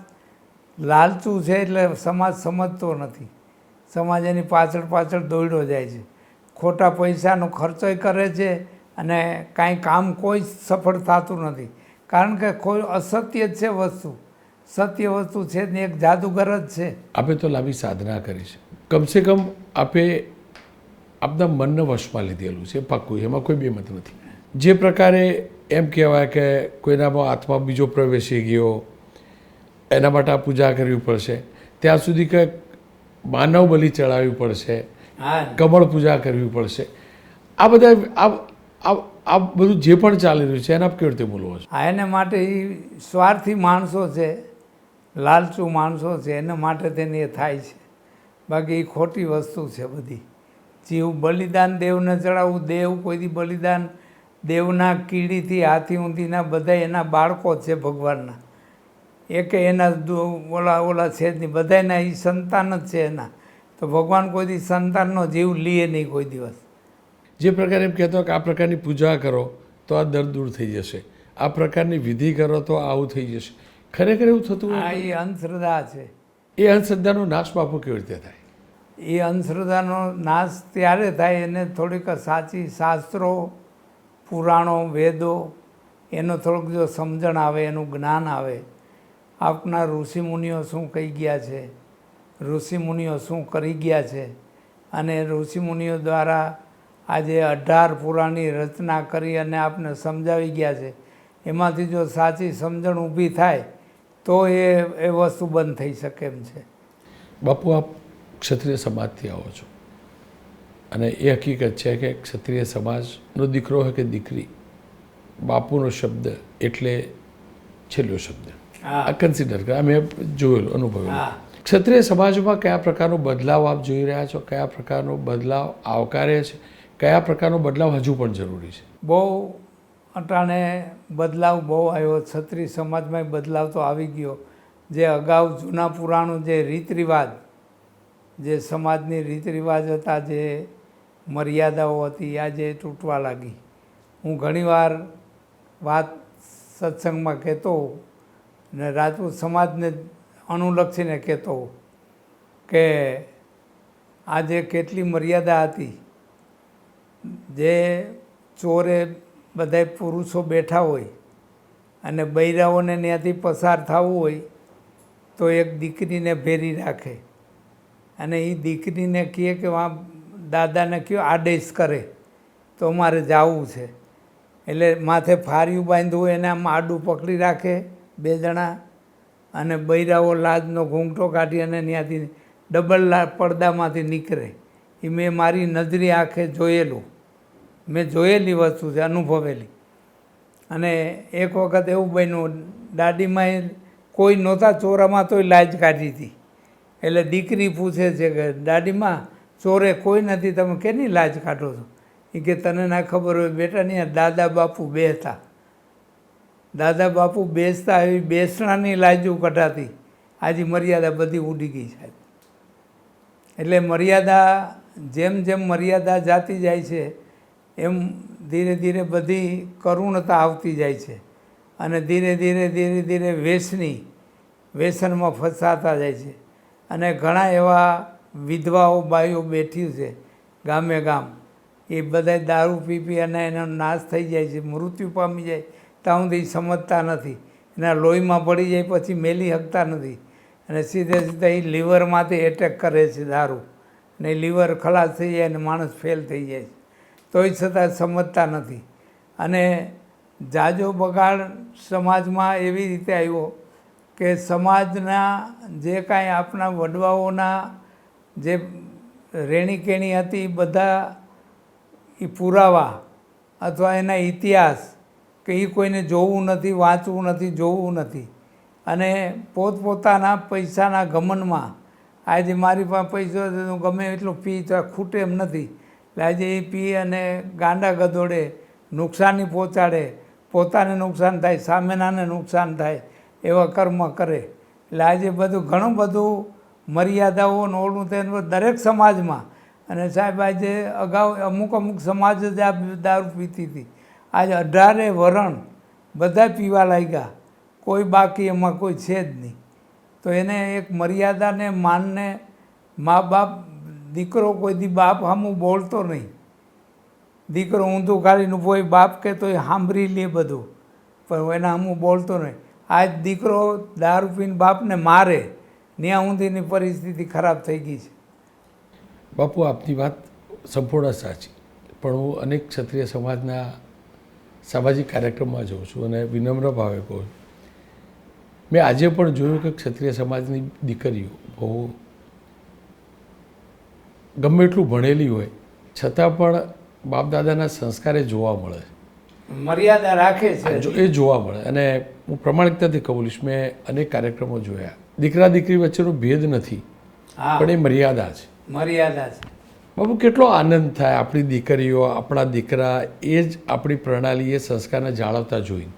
લાલચું છે એટલે સમાજ સમજતો નથી. સમાજ એની પાછળ પાછળ દોડ્યો જાય છે, ખોટા પૈસાનો ખર્ચોય કરે છે અને કાંઈ કામ કોઈ સફળ થતું નથી. કારણ કે કોઈ અસત્ય જ છે વસ્તુ, સત્ય વસ્તુ છે જ નહીં, એક જાદુગર જ છે. આપે તો લાંબી સાધના કરી છે, કમસે કમ આપે આપના મનને વશમાં લીધેલું છે, પાક્કું, એમાં કોઈ બેમત નથી. જે પ્રકારે એમ કહેવાય કે કોઈનામાં આત્મા બીજો પ્રવેશી ગયો, એના માટે આ પૂજા કરવી પડશે, ત્યાં સુધી કે માનવ બલિ ચડાવવી પડશે, કમળ પૂજા કરવી પડશે, આ બધા આ બધું જે પણ ચાલી રહ્યું છે એના કેવી રીતે બોલવો છે? એને માટે એ સ્વાર્થી માણસો છે, લાલચુ માણસો છે, એના માટે તેને એ થાય છે. બાકી એ ખોટી વસ્તુ છે બધી. જીવ બલિદાન દેવને ચડાવવું, દેવ કોઈથી બલિદાન, દેવના કીડીથી હાથી ઊંધીના બધા એના બાળકો છે ભગવાનના, એકે એના ઓલા છે જ નહીં, બધાના એ સંતાન જ છે એના. તો ભગવાન કોઈથી સંતાનનો જીવ લે નહીં કોઈ દિવસ. જે પ્રકારે એમ કહેતો કે આ પ્રકારની પૂજા કરો તો આ દર્દ દૂર થઈ જશે, આ પ્રકારની વિધિ કરો તો આવું થઈ જશે, ખરેખર એવું થતું આ હોય? એ અંધશ્રદ્ધા છે. એ અંધશ્રદ્ધાનો નાશ બાપુ કેવી રીતે થાય? એ અંધશ્રદ્ધાનો નાશ ત્યારે થાય એને થોડીક સાચી શાસ્ત્રો, પુરાણો, વેદો એનો થોડુંક જો સમજણ આવે, એનું જ્ઞાન આવે. આપના ઋષિમુનિઓ શું કહી ગયા છે, ઋષિમુનિઓ શું કરી ગયા છે, અને ઋષિમુનિઓ દ્વારા આજે 18 પુરાણની રચના કરી અને આપને સમજાવી ગયા છે. એમાંથી જો સાચી સમજણ ઊભી થાય તો એ વસ્તુ બંધ થઈ શકે એમ છે. બાપુ, આપ ક્ષત્રિય સમાજથી આવો છો અને એ હકીકત છે કે ક્ષત્રિય સમાજનો દીકરો હોય કે દીકરી, બાપુનો શબ્દ એટલે છેલ્લો શબ્દ. આ કન્સિડર કરે, મેં જોયેલું, અનુભવેલું. ક્ષત્રિય સમાજમાં કયા પ્રકારનો બદલાવ આપ જોઈ રહ્યા છો? કયા પ્રકારનો બદલાવ આવકારે છે? કયા પ્રકારનો બદલાવ હજુ પણ જરૂરી છે? બહુ અટાણે બદલાવ બહુ આવ્યો. ક્ષત્રિય સમાજમાં બદલાવ તો આવી ગયો. જે અગાઉ જૂના પુરાણો, જે રીત રિવાજ, જે સમાજની રીત રિવાજ હતા, જે મર્યાદાઓ હતી, આજે તૂટવા લાગી. હું ઘણીવાર વાત સત્સંગમાં કહેતો હોઉં ને રાજપૂત સમાજને અનુલક્ષીને કહેતો હોઉં કે આજે કેટલી મર્યાદા હતી. જે ચોરે બધાય પુરુષો બેઠા હોય અને બૈરાઓને ત્યાંથી પસાર થવું હોય તો એક દીકરીને ભેરી રાખે અને એ દીકરીને કહે કે વાં દાદાને કયો આદેશ કરે તો અમારે જવું છે. એટલે માથે ફાર્યું બાંધવું હોય એને આમ આડું પકડી રાખે 2 જણા, અને બૈરાઓ લાજનો ઘૂંઘટો કાઢી અને ત્યાંથી ડબલ પડદામાંથી નીકળે. એ મેં મારી નજરી આંખે જોયેલું, મેં જોયેલી વસ્તુ છે, અનુભવેલી. અને એક વખત એવું બન્યું, દાદીમાએ કોઈ નહોતા ચોરામાં તોય લાજ કાઢી હતી. એટલે દીકરી પૂછે છે કે દાદીમાં, ચોરે કોઈ નથી, તમે કેની લાજ કાઢો છો? એ કે તને ના ખબર હોય બેટા, નહીં દાદા બાપુ બેસતા, દાદા બાપુ બેસતા, એવી બેસણાની લાજુ કઢાતી. આજે મર્યાદા બધી ઉડી ગઈ સાહેબ. એટલે મર્યાદા, જેમ જેમ મર્યાદા જાતી જાય છે એમ ધીરે ધીરે બધી કરુણતા આવતી જાય છે અને ધીરે ધીરે વ્યસનમાં ફસાતા જાય છે. અને ઘણા એવા વિધવાઓ બાઈઓ બેઠી છે ગામે ગામ, એ બધા દારૂ પી અને એનો નાશ થઈ જાય છે, મૃત્યુ પામી જાય ત્યાં સુધી સમજતા નથી. એના લોહીમાં પડી જાય પછી મેલી શકતા નથી અને સીધે એ લીવરમાંથી એટેક કરે છે દારૂ, ને લીવર ખલાસ થઈ જાય અને માણસ ફેલ થઈ જાય છે. તોય છતાં સમજતા નથી. અને જાજો બગાડ સમાજમાં એવી રીતે આવ્યો કે સમાજના જે કાંઈ આપણા વડવાઓના જે રહેણીકેણી હતી એ બધા એ પુરાવા અથવા એના ઇતિહાસ કે એ કોઈને જોવું નથી, વાંચવું નથી, જોવું નથી. અને પોતપોતાના પૈસાના ઘમંડમાં આજે મારી પાસે પૈસો છે, હું ગમે એટલું પી તો ખૂટે એમ નથી. એટલે આજે એ પી અને ગાંડા ગધોડે નુકસાની પહોંચાડે, પોતાને નુકસાન થાય, સામેનાને નુકસાન થાય, એવા કર્મ કરે. એટલે આજે બધું ઘણું બધું મર્યાદાઓ ઓળું તેનું દરેક સમાજમાં. અને સાહેબ આજે અગાઉ અમુક સમાજ જ આ દારૂ પીતી હતી. આજે 18 વરણ બધા પીવા લાગ્યા, કોઈ બાકી એમાં કોઈ છે જ નહીં. તો એને એક મર્યાદાને માનને, મા બાપ, દીકરો કોઈ દી બાપ સામું બોલતો નહીં. દીકરો ઊંધું ગાળીનું કોઈ બાપ કે તો એ સાંભળી લે બધું, પણ એના સામું બોલતો નહીં. આજ દીકરો દારૂ પીને બાપને મારે, ત્યાં ઊંધીની પરિસ્થિતિ ખરાબ થઈ ગઈ છે. બાપુ, આપની વાત સંપૂર્ણ સાચી, પણ હું અનેક ક્ષત્રિય સમાજના સામાજિક કાર્યક્રમમાં જાઉં છું અને વિનમ્ર ભાવે કહું છું, મેં આજે પણ જોયું કે ક્ષત્રિય સમાજની દીકરીઓ બહુ ગમે એટલું ભણેલી હોય છતાં પણ બાપ દાદાના સંસ્કારે જોવા મળે, મર્યાદા રાખે છે, એ જોવા મળે. અને હું પ્રમાણિકતાથી કબૂલીશ, મેં અનેક કાર્યક્રમો જોયા, દીકરા દીકરી વચ્ચેનો ભેદ નથી, પણ એ મર્યાદા છે, મર્યાદા છે. બાબુ, કેટલો આનંદ થાય આપણી દીકરીઓ, આપણા દીકરા એ જ આપણી પ્રણાલી, એ સંસ્કારને જાળવતા જોઈને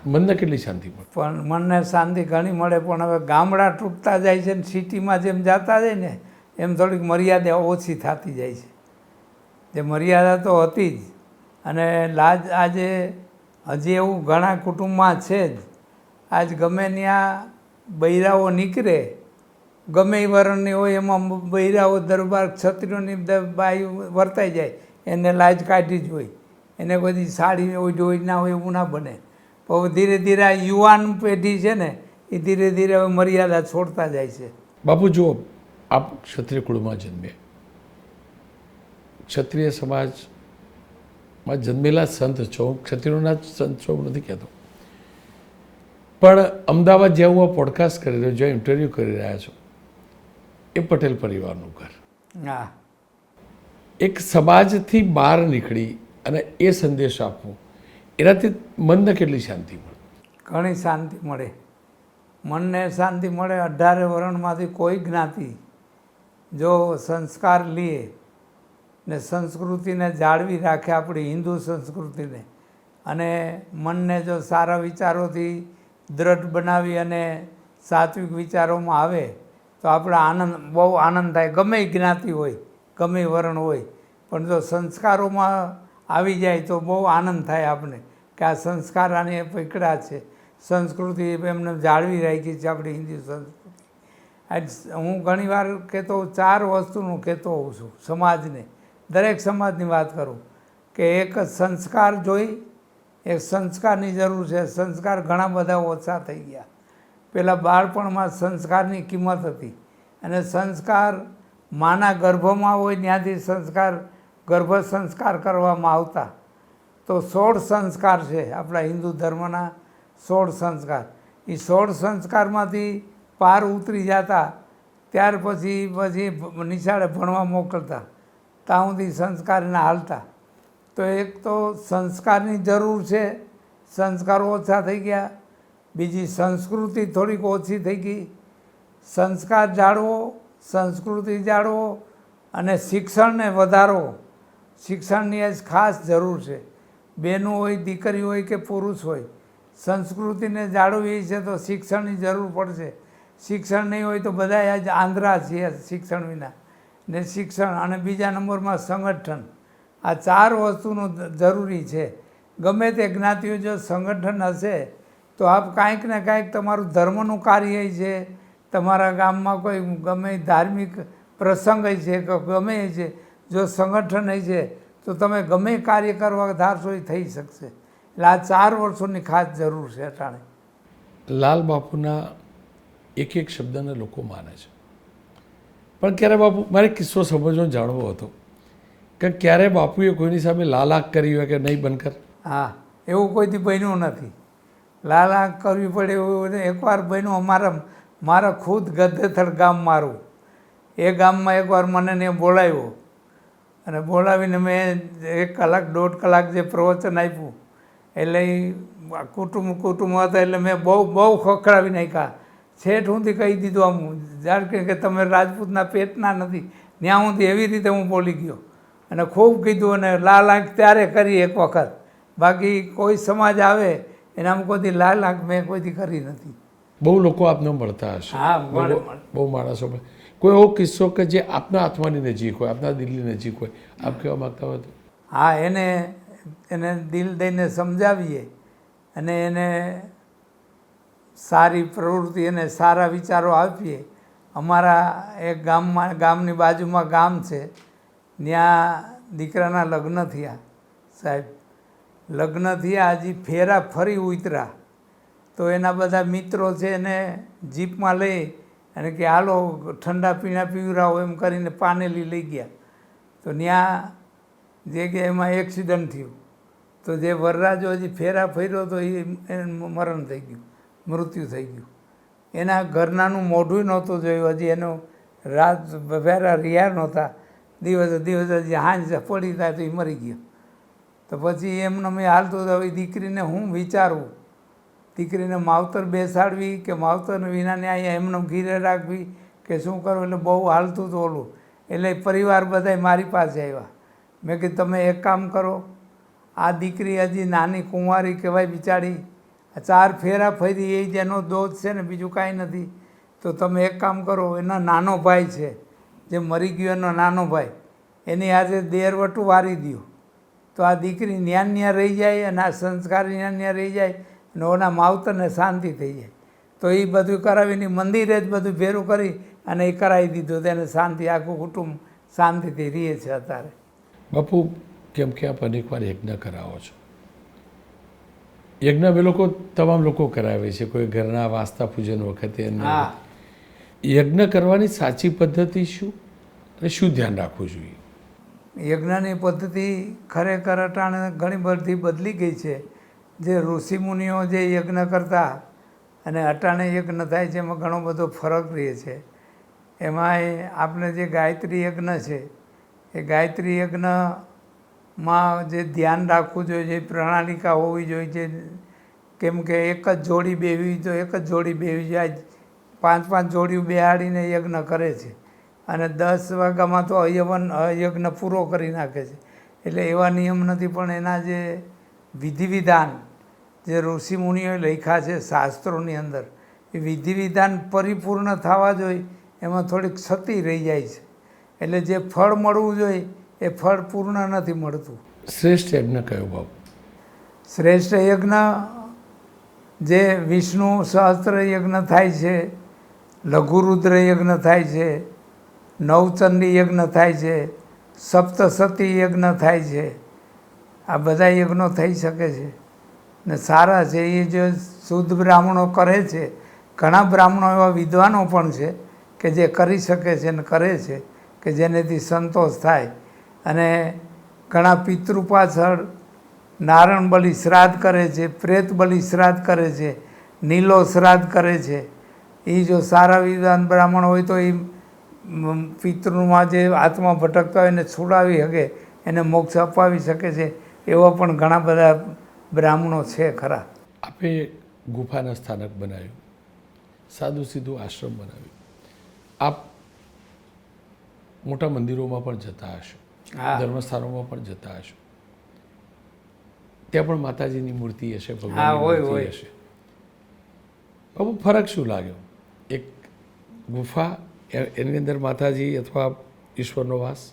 મનને કેટલી શાંતિ મળે. પણ મનને શાંતિ ઘણી મળે, પણ હવે ગામડા તૂટતા જાય છે ને સિટીમાં જેમ જતા જાય ને એમ થોડીક મર્યાદા ઓછી થતી જાય છે. જે મર્યાદા તો હતી જ, અને લાજ આજે હજી એવું ઘણા કુટુંબમાં છે જ. આજ ગમે ત્યાં બૈરાઓ નીકળે, ગમે એ વરણની હોય, એમાં બૈરાઓ દરબાર ક્ષત્રિયોની બાઈ વર્તાઈ જાય, એને લાજ કાઢી જ હોય, એને બધી સાડી હોય ના હોય એવું ના બને. પણ ધીરે ધીરે આ યુવાન પેઢી છે ને એ ધીરે ધીરે હવે મર્યાદા છોડતા જાય છે. બાપુ, જુઓ, આપ ક્ષત્રિય કુળમાં જન્મે, ક્ષત્રિય સમાજમાં જન્મેલા સંત છો, ક્ષત્રિયોના સંત છો નથી કહેતો, પણ અમદાવાદ જ્યાં હું આ પોડકાસ્ટ કરી રહ્યો, જ્યાં ઇન્ટરવ્યૂ કરી રહ્યા છો, એ પટેલ પરિવારનું ઘર. હા, એક સમાજથી બહાર નીકળી અને એ સંદેશ આપવો, એનાથી મનને કેટલી શાંતિ મળે. ઘણી શાંતિ મળે, મનને શાંતિ મળે. 18 વર્ણમાંથી કોઈ જ્ઞાતિ જો સંસ્કાર લે ને સંસ્કૃતિને જાળવી રાખે, આપણી હિન્દુ સંસ્કૃતિને, અને મનને જો સારા વિચારોથી દ્રઢ બનાવી અને સાત્વિક વિચારોમાં આવે તો આપણે આનંદ, બહુ આનંદ થાય. ગમે એ જ્ઞાતિ હોય, ગમે એ વર્ણ હોય, પણ જો સંસ્કારોમાં આવી જાય તો બહુ આનંદ થાય આપણે કે આ સંસ્કાર આને પકડ્યા છે, સંસ્કૃતિ એમને જાળવી રાખી છે આપણી હિન્દુ સંસ્કૃતિ. આજ હું ઘણીવાર કહેતો, 4 વસ્તુનું કહેતો હોઉં છું સમાજને, દરેક સમાજની વાત કરું કે એક સંસ્કાર જોઈ, એક સંસ્કારની જરૂર છે. સંસ્કાર ઘણા બધા ઓછા થઈ ગયા. પહેલાં બાળપણમાં સંસ્કારની કિંમત હતી, અને સંસ્કાર માના ગર્ભમાં હોય ત્યાંથી સંસ્કાર, ગર્ભ સંસ્કાર કરવામાં આવતા. તો 16 સંસ્કાર છે આપણા હિન્દુ ધર્મના, 16 સંસ્કાર. એ 16 સંસ્કારમાંથી પાર ઉતરી જતા ત્યાર પછી નિશાળે ભણવા મોકલતા, ત્યાં સુધી સંસ્કારના હાલતા. તો એક તો સંસ્કારની જરૂર છે, સંસ્કારો ઓછા થઈ ગયા. બીજી, સંસ્કૃતિ થોડીક ઓછી થઈ ગઈ. સંસ્કાર જાળવો, સંસ્કૃતિ જાળવો, અને શિક્ષણને વધારો. શિક્ષણની આજ ખાસ જરૂર છે. બહેનો હોય, દીકરી હોય કે પુરુષ હોય, સંસ્કૃતિને જાળવવી છે તો શિક્ષણની જરૂર પડશે. શિક્ષણ નહીં હોય તો બધા આજ આંધળા છીએ શિક્ષણ વિના. ને શિક્ષણ, અને બીજા નંબરમાં સંગઠન. આ 4 વસ્તુનું જરૂરી છે. ગમે તે જ્ઞાતિઓ જો સંગઠન હશે તો આપ કાંઈક ને કાંઈક તમારું ધર્મનું કાર્ય છે, તમારા ગામમાં કોઈ ગમે ધાર્મિક પ્રસંગ છે કે ગમે છે, જો સંગઠન છે તો તમે ગમે કાર્ય કરવા ધારશો એ થઈ શકશે. એટલે આ 4 વર્ષોની ખાસ જરૂર છે અટાણે. લાલ બાપુના એક એક શબ્દને લોકો માને છે, પણ ક્યારે બાપુ, મારે કિસ્સો સમજવો જાણવો હતો કે ક્યારે બાપુએ કોઈની સામે લાલ આંખ કરી હોય કે નહીં બનકર? હા, એવું કોઈથી બન્યું નથી. લાલ આંખ કરવી પડે એવું એકવાર બન્યું. મારા ખુદ ગદ્દેથળ ગામ મારું, એ ગામમાં એકવાર મને ને બોલાવ્યો, અને બોલાવીને મેં 1 કલાક 1.5 કલાક જે પ્રવચન આપ્યું, એટલે કુટુંબ હતા, એટલે મેં બહુ ખખડાવી નાખ્યા. છેઠ સુધી કહી દીધું આમ, જાણે કે તમે રાજપૂતના પેટના નથી, ત્યાં સુધી એવી રીતે હું બોલી ગયો. અને ખૂબ કીધું, અને લાલ આંખ ત્યારે કરી એક વખત. બાકી કોઈ સમાજ આવે એનામાં કોઈથી લાલ આંખ મેં કોઈથી કરી નથી. બહુ લોકો આપને મળતા હશે. હા, બહુ માણસો. કોઈ એવો કિસ્સો કે જે આપના આત્માની નજીક હોય, આપના દિલની નજીક હોય, આપ કહેવા માગતા હોય તો? હા, એને દિલ દઈને સમજાવીએ અને એને સારી પ્રવૃત્તિ અને સારા વિચારો આપીએ. અમારા એક ગામની બાજુમાં ગામ છે, ત્યાં દીકરાના લગ્ન થયા સાહેબ. લગ્ન થયા, હજી ફેરા ફરી ઉતરા તો એના બધા મિત્રો છે એને જીપમાં લઈ અને કે હાલો ઠંડા પીણા પીવરાવો એમ કરીને પાનેલી લઈ ગયા. તો ત્યાં જે કે એમાં એક્સિડન્ટ થયું. તો જે વરરાજો હજી ફેરા ફર્યો તો એનું મરણ થઈ ગયું, મૃત્યુ થઈ ગયું. એના ઘરનાનું મોઢું નહોતું જોયું, હજી એનો રાત ફેરા રહ્યા નહોતા, દિવસે હજી હાંજ પડી થાય તો એ મરી ગયો. તો પછી એમને મેં હાલતું તો હવે દીકરીને હું વિચારવું, દીકરીને માવતર બેસાડવી કે માવતર વિનાને અહીંયા એમને ઘીરે રાખવી કે શું કરવું, એટલે બહુ હાલતું હતું ઓલું. એટલે પરિવાર બધાય મારી પાસે આવ્યા. મેં કીધું તમે એક કામ કરો, આ દીકરી હજી નાની કુંવારી કહેવાય બિચારી, 4 ફેરા ફરી એ જ એનો દોષ છે ને, બીજું કાંઈ નથી. તો તમે એક કામ કરો, એનો નાનો ભાઈ છે જે મરી ગયો, એનો નાનો ભાઈ, એની આજે દેરવટું વારી દો તો આ દીકરી ન્યા રહી જાય અને આ સંસ્કાર ન્યા રહી જાય અને ઓના માવતરને શાંતિ થઈ જાય. તો એ બધું કરાવીને મંદિરે જ બધું ભેરું કરી અને એ કરાવી દીધું. તેને શાંતિ, આખું કુટુંબ શાંતિથી રહે છે અત્યારે. બાપુ, કેમ કે આપ અનેકવાર યજ્ઞ કરાવો છો, યજ્ઞ બે લોકો તમામ લોકો કરાવે છે, કોઈ ઘરના વાસ્તા પૂજન વખતે. હા, યજ્ઞ કરવાની સાચી પદ્ધતિ શું અને શું ધ્યાન રાખવું જોઈએ? યજ્ઞની પદ્ધતિ ખરેખર અટાણે ઘણી બધી બદલી ગઈ છે. જે ઋષિમુનિઓ જે યજ્ઞ કરતા અને અટાણે યજ્ઞ થાય છે એમાં ઘણો બધો ફરક રહે છે. એમાંય આપણે જે ગાયત્રી યજ્ઞ છે એ ગાયત્રી યજ્ઞમાં જે ધ્યાન રાખવું જોઈએ, જે પ્રણાલિકા હોવી જોઈએ છે, કેમ કે એક જ જોડી બેહવી તો એક જ જોડી બેહવી જોઈએ. 5 જોડીઓ બેહાડીને યજ્ઞ કરે છે અને 10 વાગ્યામાં તો યજ્ઞ પૂરો કરી નાખે છે. એટલે એવા નિયમ નથી, પણ એના જે વિધિ વિધાન જે ઋષિમુનિઓએ લખ્યા છે શાસ્ત્રોની અંદર, એ વિધિ વિધાન પરિપૂર્ણ થવા જોઈએ, એમાં થોડીક ક્ષતિ રહી જાય છે. એટલે જે ફળ મળવું જોઈએ એ ફળ પૂર્ણ નથી મળતું. શ્રેષ્ઠ યજ્ઞ કયો બાપુ? શ્રેષ્ઠ યજ્ઞ જે વિષ્ણુ સહસ્ત્ર યજ્ઞ થાય છે, લઘુરુદ્ર યજ્ઞ થાય છે, નવચંડી યજ્ઞ થાય છે, સપ્તસતી યજ્ઞ થાય છે. આ બધા યજ્ઞો થઈ શકે છે ને સારા છે. એ જે શુદ્ધ બ્રાહ્મણો કરે છે, ઘણા બ્રાહ્મણો એવા વિદ્વાનો પણ છે કે જે કરી શકે છે ને કરે છે, કે જેનેથી સંતોષ થાય. અને ઘણા પિતૃ પાછળ નારાયણ બલિ શ્રાદ્ધ કરે છે, પ્રેત બલિ શ્રાદ્ધ કરે છે, નીલો શ્રાદ્ધ કરે છે. એ જો સારા વિદ્વાન બ્રાહ્મણ હોય તો એ પિતૃમાં જે આત્મા ભટકતા હોય એને છોડાવી શકે, એને મોક્ષ અપાવી શકે છે. એવા પણ ઘણા બધા બ્રાહ્મણો છે ખરા. આપે ગુફાના સ્થાનક બનાવ્યું, સાદું સીધું આશ્રમ બનાવ્યું. આપ મોટા મંદિરોમાં પણ જતા હશો, ધર્મસ્થાનોમાં પણ જતા હશો, ત્યાં પણ માતાજીની મૂર્તિ હશે, ભગવાનની મૂર્તિ હશે. બાબુ, ફરક શું લાગ્યો? એક ગુફા, એની અંદર માતાજી અથવા ઈશ્વરનો વાસ,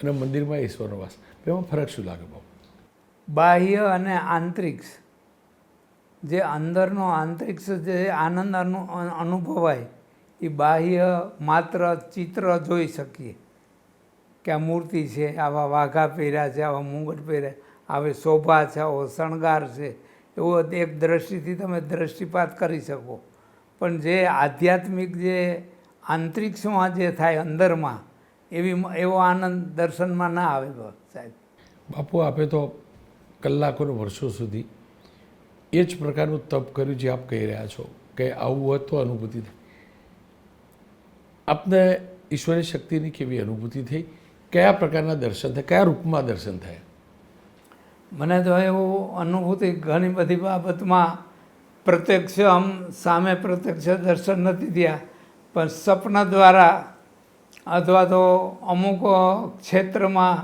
અને મંદિરમાં ઈશ્વરનો વાસ, એમાં ફરક શું લાગે બાબુ? બાહ્ય અને આંતરિક, જે અંદરનો આંતરિક જે આનંદ અનુભવાય એ બાહ્ય માત્ર ચિત્ર જોઈ શકીએ કે આ મૂર્તિ છે, આવા વાઘા પહેર્યા છે, આવા મુંગટ પહેર્યા, આવે શોભા છે, આવો શણગાર છે, એવો એક દ્રષ્ટિથી તમે દ્રષ્ટિપાત કરી શકો. પણ જે આધ્યાત્મિક જે આંતરિક્ષમાં જે થાય અંદરમાં, એવો આનંદ દર્શનમાં ના આવે સાહેબ. બાપુ, આપે તો કલાકોને વર્ષો સુધી એ જ પ્રકારનું તપ કર્યું જે આપ કહી રહ્યા છો કે આવું હોત તો અનુભૂતિ થઈ. આપને ઈશ્વરની શક્તિની કેવી અનુભૂતિ થઈ? કયા પ્રકારના દર્શન થયા? કયા રૂપમાં દર્શન થયા? મને તો એવું અનુભૂતિ ઘણી બધી બાબતમાં પ્રત્યક્ષ સામે પ્રત્યક્ષ દર્શન નથી થયા, પણ સપના દ્વારા અથવા તો અમુક ક્ષેત્રમાં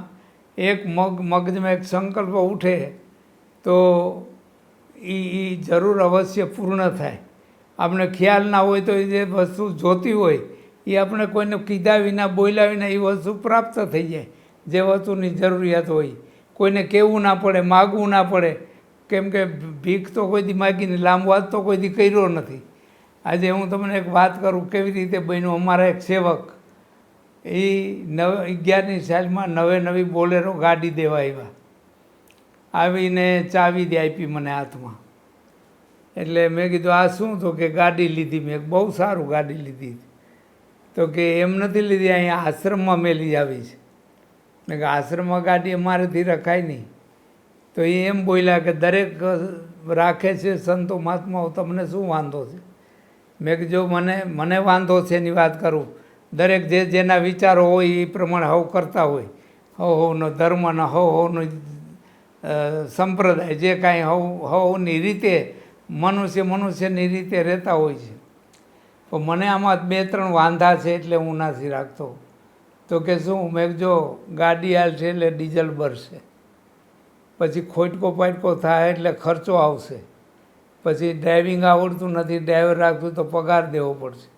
એક મગજમાં એક સંકલ્પ ઉઠે તો એ જરૂર અવશ્ય પૂર્ણ થાય. આપણે ખ્યાલ ના હોય તો એ જે વસ્તુ જોતી હોય એ આપણે કોઈને કીધા વિના બોલ્યા વિના એ વસ્તુ પ્રાપ્ત થઈ જાય. જે વસ્તુની જરૂરિયાત હોય કોઈને કહેવું ના પડે, માગવું ના પડે, કેમ કે ભીખ તો કોઈ દી માગીને લાંબો હાથ તો કોઈ દી કર્યો નથી. આજે હું તમને એક વાત કરું કેવી રીતે બન્યું. અમારા એક સેવક એ 11ની સાલમાં નવી બોલેરો ગાડી દેવા આવ્યા, આવીને ચાવી દે આપી મને હાથમાં. એટલે મેં કીધું આ શું? તો કે ગાડી લીધી. મેં બહુ સારું ગાડી લીધી. તો કે એમ નથી લીધી, અહીંયા આશ્રમમાં મેં લઈ આવી છે. મેં કે આશ્રમમાં ગાડી અમારેથી રખાય નહીં. તો એ એમ બોલ્યા કે દરેક રાખે છે સંતો મહાત્માઓ, તમને શું વાંધો છે? મેં કીધું મને વાંધો છે એની વાત કરું. દરેક જેના વિચારો હોય એ પ્રમાણે હવ કરતા હોય. હવનો ધર્મનો હવનો સંપ્રદાય જે કાંઈ હવની રીતે મનુષ્યની રીતે રહેતા હોય છે. તો મને આમાં 2-3 વાંધા છે એટલે હું નથી રાખતો. તો કે શું? મેં જો ગાડી હાલશે એટલે ડીઝલ ભરશે, પછી ખોટકો પાટકો થાય એટલે ખર્ચો આવશે, પછી ડ્રાઇવિંગ આવડતું નથી, ડ્રાઈવર રાખતું તો પગાર દેવો પડશે.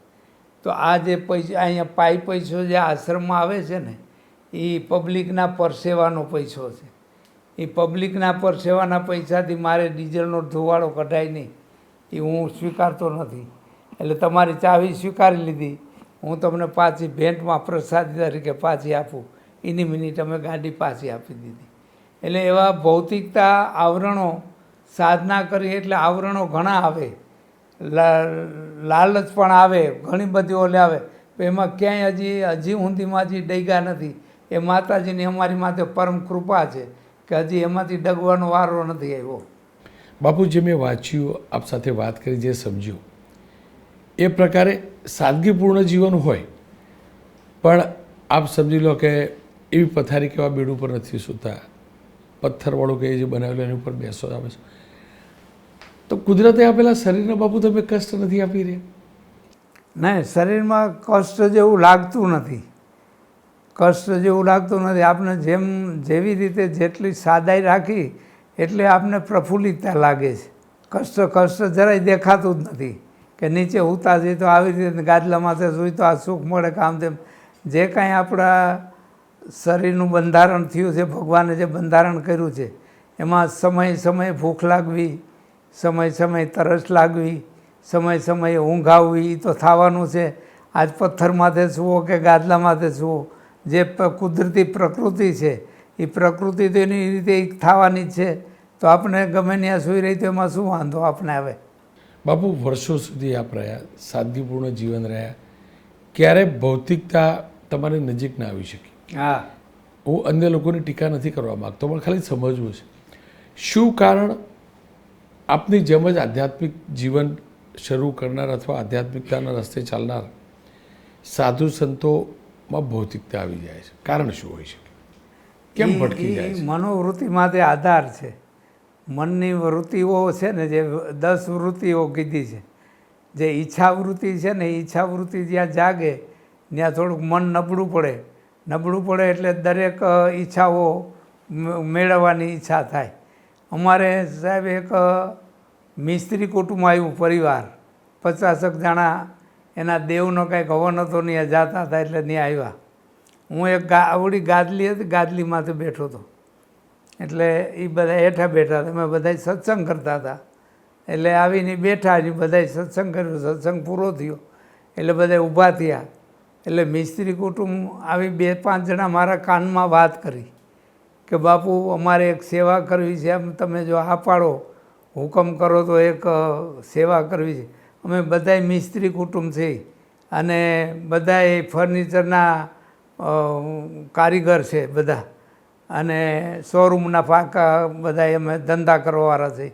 તો આ જે પૈસા અહીંયા પૈસો જે આશ્રમમાં આવે છે ને એ પબ્લિકના પરસેવાનો પૈસો છે. એ પબ્લિકના પરસેવાના પૈસાથી મારે ડીઝલનો ધુવાળો કઢાય નહીં, એ હું સ્વીકારતો નથી. એટલે તમારી ચાવી સ્વીકારી લીધી, હું તમને પાછી ભેંટમાં પ્રસાદી તરીકે પાછી આપું. એની મિનિટ અમે ગાડી પાછી આપી દીધી. એટલે એવા ભૌતિકતા આવરણો સાધના કરી એટલે આવરણો ઘણા આવે, લાલચ પણ આવે, ઘણી બધી ઓલે આવે. એમાં ક્યાંય હજી ઊંધીમાં હજી ડગ્યા નથી. એ માતાજીની અમારી માથે પરમ કૃપા છે કે હજી એમાંથી ડગવાનો વારો નથી આવ્યો. બાપુ, જે મેં વાંચ્યું, આપ સાથે વાત કરી, જે સમજ્યું એ પ્રકારે સાદગીપૂર્ણ જીવન હોય, પણ આપ સમજી લો કે એવી પથારી કેવા બેડ ઉપર નથી સૂતા, પથ્થરવાળું કે જે બનાવેલું એની ઉપર બેસો આવે છે. તો કુદરતે આપેલા શરીરને બાપુ તમે કષ્ટ નથી આપી રહ્યા? નહીં, શરીરમાં કષ્ટ જેવું લાગતું નથી. કષ્ટ જેવું લાગતું નથી. આપણે જેવી રીતે જેટલી સાદાઈ રાખી એટલે આપણે પ્રફુલ્લિતતા લાગે છે. કષ્ટ જરાય દેખાતું જ નથી કે નીચે ઉતા જઈએ તો આવી રીતે ગાદલા માથે સૂઈ તો આ સુખ મળે કે આમ તેમ. જે કાંઈ આપણા શરીરનું બંધારણ થયું છે, ભગવાને જે બંધારણ કર્યું છે એમાં સમયે ભૂખ લાગવી, સમયે તરસ લાગવી, સમયે ઊંઘ આવવી, એ તો થવાનું છે. આજ પથ્થર માથે સૂવો કે ગાદલા માથે સૂવો, જે કુદરતી પ્રકૃતિ છે એ પ્રકૃતિ તો એની રીતે થવાની જ છે. તો આપણે ગમે ત્યાં સૂઈ રહી તો એમાં શું વાંધો આપણે આવે? બાપુ, વર્ષો સુધી આપ રહ્યા, સાદગીપૂર્ણ જીવન રહ્યા, ક્યારે ભૌતિકતા તમારી નજીક ના આવી શકી? હા, હું અન્ય લોકોની ટીકા નથી કરવા માગતો, પણ ખાલી સમજવું છે શું કારણ આપની જેમ જ આધ્યાત્મિક જીવન શરૂ કરનાર અથવા આધ્યાત્મિકતાના રસ્તે ચાલનાર સાધુ સંતોમાં ભૌતિકતા આવી જાય છે? કારણ શું હોઈ શકે? કેમ ભટકી જાય છે? મનોવૃત્તિમાંથી આધાર છે. મનની વૃત્તિઓ છે ને, જે 10 વૃત્તિઓ કીધી છે, જે ઈચ્છાવૃત્તિ છે ને, ઈચ્છાવૃત્તિ જ્યાં જાગે ત્યાં થોડુંક મન નબળું પડે એટલે દરેક ઈચ્છાઓ મેળવવાની ઈચ્છા થાય. અમારે સાહેબ એક મિસ્ત્રી કુટુંબ આવ્યું, પરિવાર 50 જણા, એના દેવનો કાંઈક હવન હતો, ત્યાં જતા હતા એટલે ત્યાં આવ્યા. હું એક આવડી ગાદલી હતી, ગાદલીમાંથી બેઠો હતો. એટલે એ બધા હેઠા બેઠા હતા, અમે બધા સત્સંગ કરતા હતા. એટલે આવીને બેઠા, બધાએ સત્સંગ કર્યો, સત્સંગ પૂરો થયો એટલે બધા ઊભા થયા. એટલે મિસ્ત્રી કુટુંબ આવી 2-5 જણા મારા કાનમાં વાત કરી કે બાપુ, અમારે એક સેવા કરવી છે, એમ તમે જો આ પાડો, હુકમ કરો તો એક સેવા કરવી છે. અમે બધાય મિસ્ત્રી કુટુંબ છે અને બધાય ફર્નિચરના કારીગર છે બધા, અને શોરૂમના પાકા બધા અમે ધંધા કરવાવાળા છે.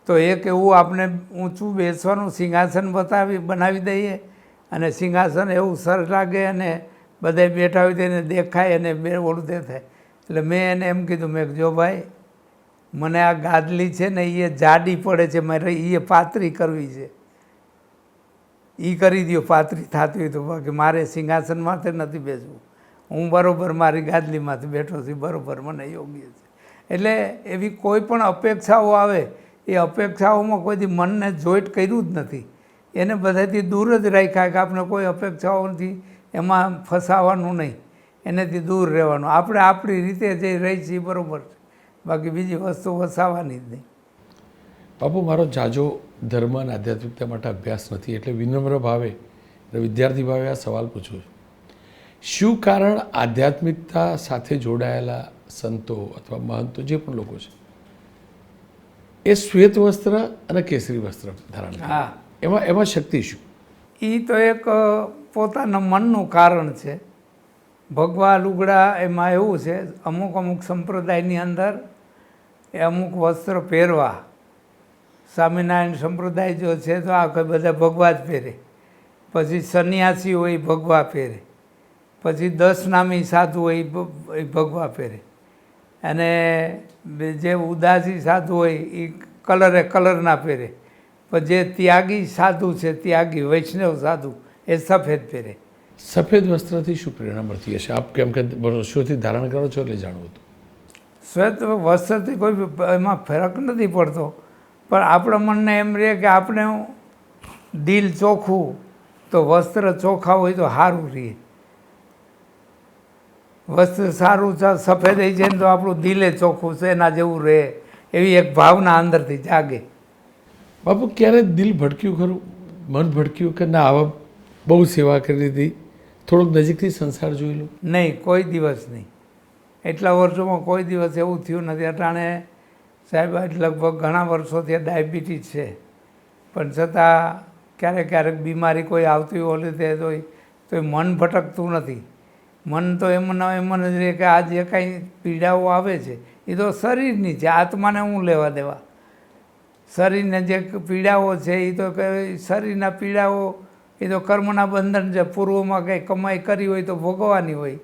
તો એક એવું આપણે ઊંચું બેસવાનું સિંહાસન બનાવી દઈએ, અને સિંહાસન એવું સરસ લાગે અને બધા બેઠા હોય તેને દેખાય અને બે ઓળું તે થાય. એટલે મેં એને એમ કીધું, મેં જો ભાઈ, મને આ ગાદલી છે ને એ જાડી પડે છે, મારે એ પાતળી કરવી છે, એ કરી દો પાતળી થતી હોય તો, બાકી મારે સિંહાસન માથે નથી બેસવું. હું બરાબર મારી ગાદલીમાંથી બેઠો છું, બરાબર મને યોગ્ય છે. એટલે એવી કોઈ પણ અપેક્ષાઓ આવે, એ અપેક્ષાઓમાં કોઈથી મનને જોઈન્ટ કર્યું જ નથી. એને બધાથી દૂર જ રાખ્યા કે આપણે કોઈ અપેક્ષાઓથી એમાં ફસાવાનું નહીં, એનાથી દૂર રહેવાનું. આપણે આપણી રીતે જે રહી છીએ બરાબર છે, બાકી બીજી વસ્તુ ફસાવાની જ નહીં. બાપુ મારો જાજો ધર્મ અને આધ્યાત્મિકતા માટે અભ્યાસ નથી, એટલે વિનમ્ર ભાવે અને વિદ્યાર્થી ભાવે આ સવાલ પૂછું છું. શું કારણ આધ્યાત્મિકતા સાથે જોડાયેલા સંતો અથવા મહંતો જે પણ લોકો છે એ શ્વેત વસ્ત્ર અને કેસરી વસ્ત્ર ધારણ કરે? હા, એમાં શક્તિ શું? એ તો એક પોતાના મનનું કારણ છે. ભગવા લુગડા એમાં એવું છે, અમુક અમુક સંપ્રદાયની અંદર એ અમુક વસ્ત્ર પહેરવા. સ્વામિનારાયણ સંપ્રદાય જો છે તો આ બધા ભગવા જ પહેરે, પછી સંન્યાસી હોય એ ભગવા પહેરે, પછી 10 નામી સાધુ હોય એ ભગવા પહેરે, અને જે ઉદાસી સાધુ હોય એ કલરના પહેરે, પણ જે ત્યાગી સાધુ છે, ત્યાગી વૈષ્ણવ સાધુ, એ સફેદ પહેરે. સફેદ વસ્ત્રથી શું પ્રેરણા મળતી હશે? આપ કેમ કે વર્ષોથી ધારણ કરો છો એટલે જાણવું હતું. શ્વેત વસ્ત્રથી કોઈ એમાં ફરક નથી પડતો, પણ આપણા મનને એમ રહે કે આપણે દિલ ચોખ્ખું, તો વસ્ત્ર ચોખ્ખા હોય તો સારું રહે. વસ્ત્ર સારું સફેદ થઈ જાય ને તો આપણું દિલે ચોખ્ખું છે એના જેવું રહે, એવી એક ભાવના અંદરથી જાગે. બાપુ ક્યારે દિલ ભટક્યું ખરું, મન ભટક્યું કે ના આવા બહુ સેવા કરી લીધી, થોડુંક નજીકથી સંસાર જોઈ લો? નહીં, કોઈ દિવસ નહીં. એટલા વર્ષોમાં કોઈ દિવસ એવું થયું નથી. અટાણે સાહેબ લગભગ ઘણા વર્ષોથી ડાયાબિટીસ છે, પણ છતાં ક્યારેક ક્યારેક બીમારી કોઈ આવતી હોય તો મન ભટકતું નથી. મન તો એમ જ રહે કે આ જે કાંઈ પીડાઓ આવે છે એ તો શરીરની છે, આત્માને હું લેવા દેવા. શરીરને જે પીડાઓ છે એ તો શરીરના પીડાઓ એ તો કર્મના બંધન છે. પૂર્વમાં કંઈ કમાઈ કરી હોય તો ભોગવવાની હોય,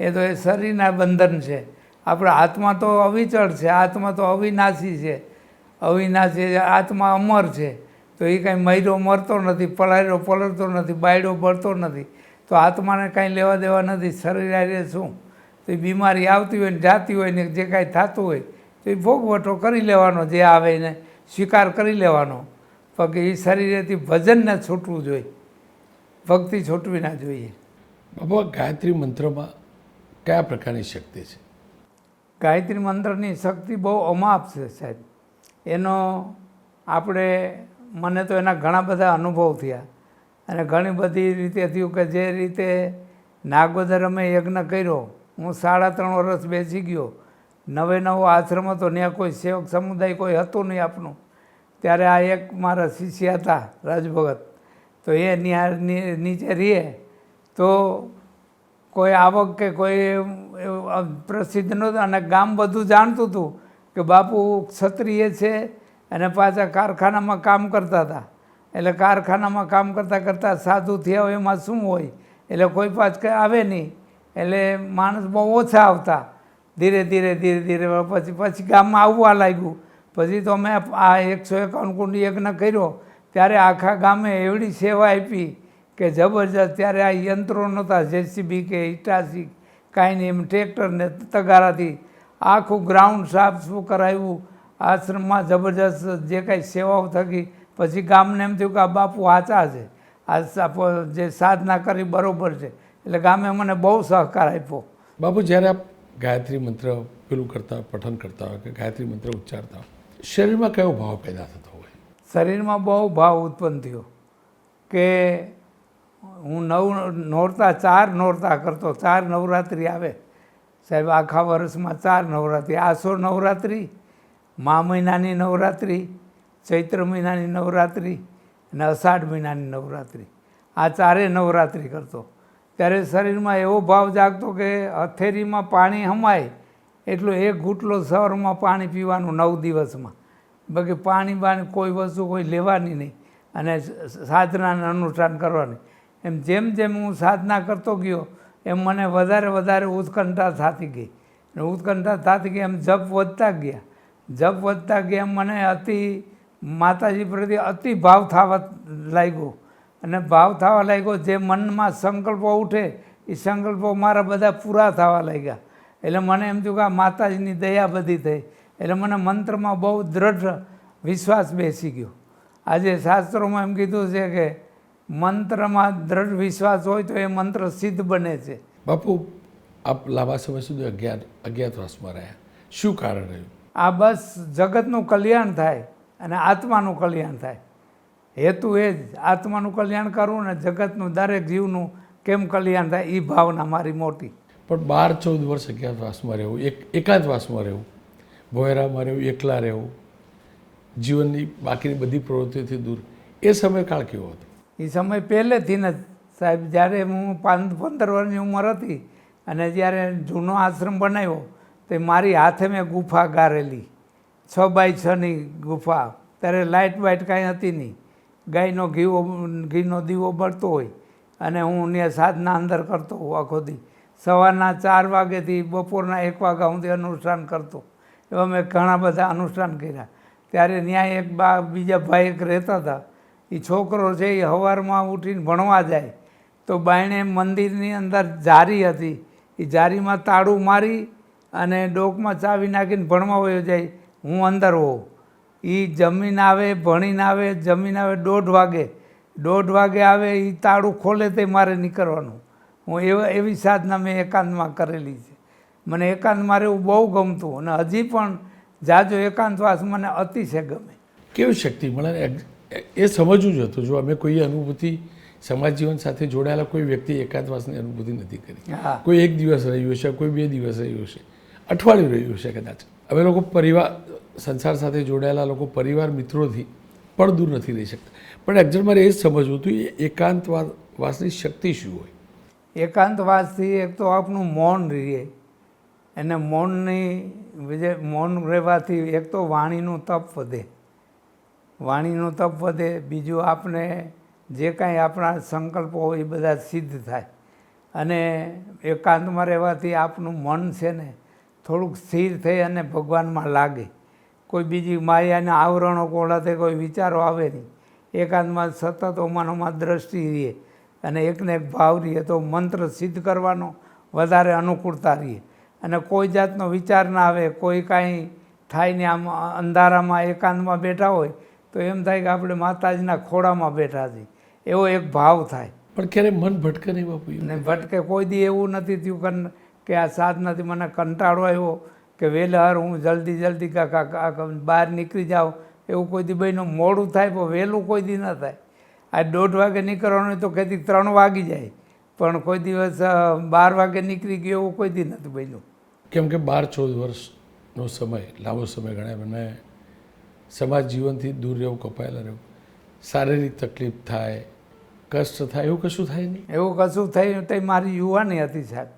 એ તો એ શરીરના બંધન છે. આપણો આત્મા તો અવિચળ છે, આત્મા તો અવિનાશી છે. અવિનાશી આત્મા અમર છે, તો એ કાંઈ મર્યો મરતો નથી, પલાળ્યો પલળતો નથી, બાયડો બળતો નથી, તો આત્માને કાંઈ લેવા દેવા નથી. શરીર આરે શું? તો એ બીમારી આવતી હોય ને જાતી હોય ને જે કાંઈ થતું હોય તો એ ભોગવટો કરી લેવાનો, જે આવે એને સ્વીકાર કરી લેવાનો. પણ એ શરીરેથી ભજનને છૂટવું જોઈએ, ભક્તિ છૂટવી ના જોઈએ. બાબા ગાયત્રી મંત્રમાં કયા પ્રકારની શક્તિ છે? ગાયત્રી મંત્રની શક્તિ બહુ અમાપ છે સાહેબ. એનો મને તો એના ઘણા બધા અનુભવ થયા, અને ઘણી બધી રીતે થયું કે જે રીતે નાગોદર અમે યજ્ઞ કર્યો, હું 3.5 વર્ષ બેસી ગયો, નવો આશ્રમ હતો, ત્યાં કોઈ સેવક સમુદાય કોઈ હતું નહીં આપણું. ત્યારે આ એક મારા શિષ્ય હતા રાજભગત, તો એ નીચે રહીએ તો કોઈ આવક કે કોઈ પ્રસિદ્ધ નહોતું, અને ગામ બધું જાણતું હતું કે બાપુ ક્ષત્રિય છે અને પાછા કારખાનામાં કામ કરતા હતા. એટલે કારખાનામાં કામ કરતાં કરતાં સાધુ થયા હોય એમાં શું હોય, એટલે કોઈ પાછ કંઈ આવે નહીં, એટલે માણસ બહુ ઓછા આવતા. ધીરે ધીરે પછી ગામમાં આવવા લાગ્યું. પછી તો અમે આ 151 કુંડ યજ્ઞ કર્યો, ત્યારે આખા ગામે એવડી સેવા આપી કે જબરજસ્ત. ત્યારે આ યંત્રો નહોતા, જેસીબી કે હિટાચી કાંઈ નહીં, એમ ટ્રેક્ટર ને તગારાથી આખું ગ્રાઉન્ડ સાફ શું કરાવ્યું. આશ્રમમાં જબરજસ્ત જે કાંઈ સેવાઓ થકી પછી ગામને એમ થયું કે આ બાપુ સાચા છે, આ જે સાધના કરી બરાબર છે. એટલે ગામે મને બહુ સહકાર આપ્યો. બાપુ જ્યારે આપ ગાયત્રી મંત્ર પેલું કરતા પઠન કરતા હોય કે ગાયત્રી મંત્ર ઉચ્ચારતા હોય, શરીરમાં કયો ભાવ પેદા થતો હોય? શરીરમાં બહુ ભાવ ઉત્પન્ન થયો કે હું 9 નોરતા 4 નોરતા કરતો. 4 નવરાત્રિ આવે સાહેબ, આખા વર્ષમાં 4 નવરાત્રિ. આસો નવરાત્રિ, મા મહિનાની નવરાત્રિ, ચૈત્ર મહિનાની નવરાત્રિ અને અષાઢ મહિનાની નવરાત્રિ. આ 4 નવરાત્રિ કરતો. ત્યારે શરીરમાં એવો ભાવ જાગતો કે હથેળીમાં પાણી હમાય એટલું એક ઘૂંટલો સવારમાં પાણી પીવાનું 9 દિવસમાં. બાકી પાણી કોઈ વસ્તુ કોઈ લેવાની નહીં, અને સાધનાનું અનુષ્ઠાન કરવાની. એમ જેમ જેમ હું સાધના કરતો ગયો એમ મને વધારે ઉત્કંઠા થતી ગઈ, અને ઉત્કંઠા થતી ગઈ એમ જપ વધતા ગયા એમ મને માતાજી પ્રત્યે અતિ ભાવ થવા લાગ્યો. અને ભાવ થવા લાગ્યો, જે મનમાં સંકલ્પો ઉઠે એ સંકલ્પો મારા બધા પૂરા થવા લાગ્યા. એટલે મને એમ થયું કે આ માતાજીની દયા બધી થઈ. એટલે મને મંત્રમાં બહુ દ્રઢ વિશ્વાસ બેસી ગયો. આજે શાસ્ત્રોમાં એમ કીધું છે કે મંત્રમાં દ્રઢ વિશ્વાસ હોય તો એ મંત્ર સિદ્ધ બને છે. બાપુ આપ લાંબા સમય સુધી અજ્ઞાતવાસમાં રહ્યા, શું કારણ રહ્યું? આ બસ જગતનું કલ્યાણ થાય અને આત્માનું કલ્યાણ થાય. હેતુ એ જ આત્માનું કલ્યાણ કરવું ને જગતનું દરેક જીવનું કેમ કલ્યાણ થાય એ ભાવના મારી મોટી. પણ 12-14 વર્ષ અજ્ઞાતવાસમાં રહેવું, એકાંતવાસમાં રહેવું, ભોયરામાં રહેવું, એકલા રહેવું, જીવનની બાકીની બધી પ્રવૃત્તિઓથી દૂર, એ સમયકાળ કેવો હતો? એ સમય પહેલેથી જ સાહેબ, જ્યારે હું 15 વર્ષની ઉંમર હતી અને જ્યારે જૂનો આશ્રમ બનાવ્યો તો મારી હાથે મેં ગુફા ગારેલી, 6x6ની ગુફા. ત્યારે લાઇટ બાઇટ કાંઈ હતી નહીં, ગાયનો ઘીનો દીવો બળતો હોય અને હું ત્યાં સાધના અંદર કરતો હોઉં આખો દી. સવારના 4 વાગ્યાથી બપોરના 1 વાગ્યા સુધી અનુષ્ઠાન કરતો. એવા મેં ઘણા બધા અનુષ્ઠાન કર્યા. ત્યારે ત્યાં એક બીજા ભાઈ એક રહેતા હતા. એ છોકરો છે એ સવારમાં ઉઠીને ભણવા જાય તો બાયણે મંદિરની અંદર જારી હતી, એ જારીમાં તાળું મારી અને ડોકમાં ચાવી નાખીને ભણવા વયો જાય, હું અંદર હોઉં. એ જમીન આવે, ભણીને આવે, જમીન આવે 1:30 વાગે આવે, એ તાળું ખોલે તે મારે નીકળવાનું. હું એવી સાધના મેં એકાંતમાં કરેલી છે. મને એકાંતમાં રહેવું બહુ ગમતું અને હજી પણ જાજો એકાંતવાસ મને અતિશય ગમે. કેવી શક્તિ મળે એ સમજવું જ હતું. જો અમે કોઈ અનુભૂતિ સમાજ જીવન સાથે જોડાયેલા કોઈ વ્યક્તિ એકાંતવાસની અનુભૂતિ નથી કરી. કોઈ 1 દિવસ રહ્યું હશે, કોઈ 2 દિવસ રહ્યું હશે, અઠવાડિયું રહ્યું હશે કદાચ. અમે લોકો પરિવાર સંસાર સાથે જોડાયેલા લોકો પરિવાર મિત્રોથી પણ દૂર નથી રહી શકતા. પણ એક્ઝેક્ટ મારે એ જ સમજવું હતું એ એકાંતવાસની શક્તિ શું હોય? એકાંતવાસથી એક તો આપણું મૌન રહીએ, અને મૌન રહેવાથી એક તો વાણીનું તપ વધે, બીજું આપણે જે કાંઈ આપણા સંકલ્પો હોય એ બધા સિદ્ધ થાય. અને એકાંતમાં રહેવાથી આપણું મન છે ને થોડુંક સ્થિર થઈ અને ભગવાનમાં લાગે. કોઈ બીજી માયાના આવરણો કોળાતે કોઈ વિચારો આવે નહીં. એકાંતમાં સતત ઓમાનોમાં દ્રષ્ટિ રહીએ અને એકને એક ભાવ રહીએ તો મંત્ર સિદ્ધ કરવાનો વધારે અનુકૂળતા રહીએ અને કોઈ જાતનો વિચાર ના આવે. કોઈ કાંઈ થાય ને આમ અંધારામાં એકાંતમાં બેઠા હોય તો એમ થાય કે આપણે માતાજીના ખોળામાં બેઠા છીએ, એવો એક ભાવ થાય. પણ ક્યારે મન ભટકે નહીં બાપુ? ને ભટકે કોઈ દી એવું નથી થયું કે આ સાધનાથી મને કંટાળો આવ્યો કે વહેલા હું જલ્દી બહાર નીકળી જાઉં, એવું કોઈ દી બન્યું. મોડું થાય પણ વહેલું કોઈ દી ન થાય. આ 1:30 વાગે નીકળવાનું હોય તો કદી 3 વાગી જાય, પણ કોઈ દિવસ 12 વાગે નીકળી ગયો એવું કોઈ દી નથી બન્યું. કેમ કે 12-14 વર્ષનો સમય લાંબો સમય ગણાય. મને સમાજ જીવનથી દૂર રહેવું, કપાયેલા રહેવું, શારીરિક તકલીફ થાય, કષ્ટ થાય, એવું કશું થાય નહીં? એવું કશું થયું તે મારી યુવાની હતી સાહેબ.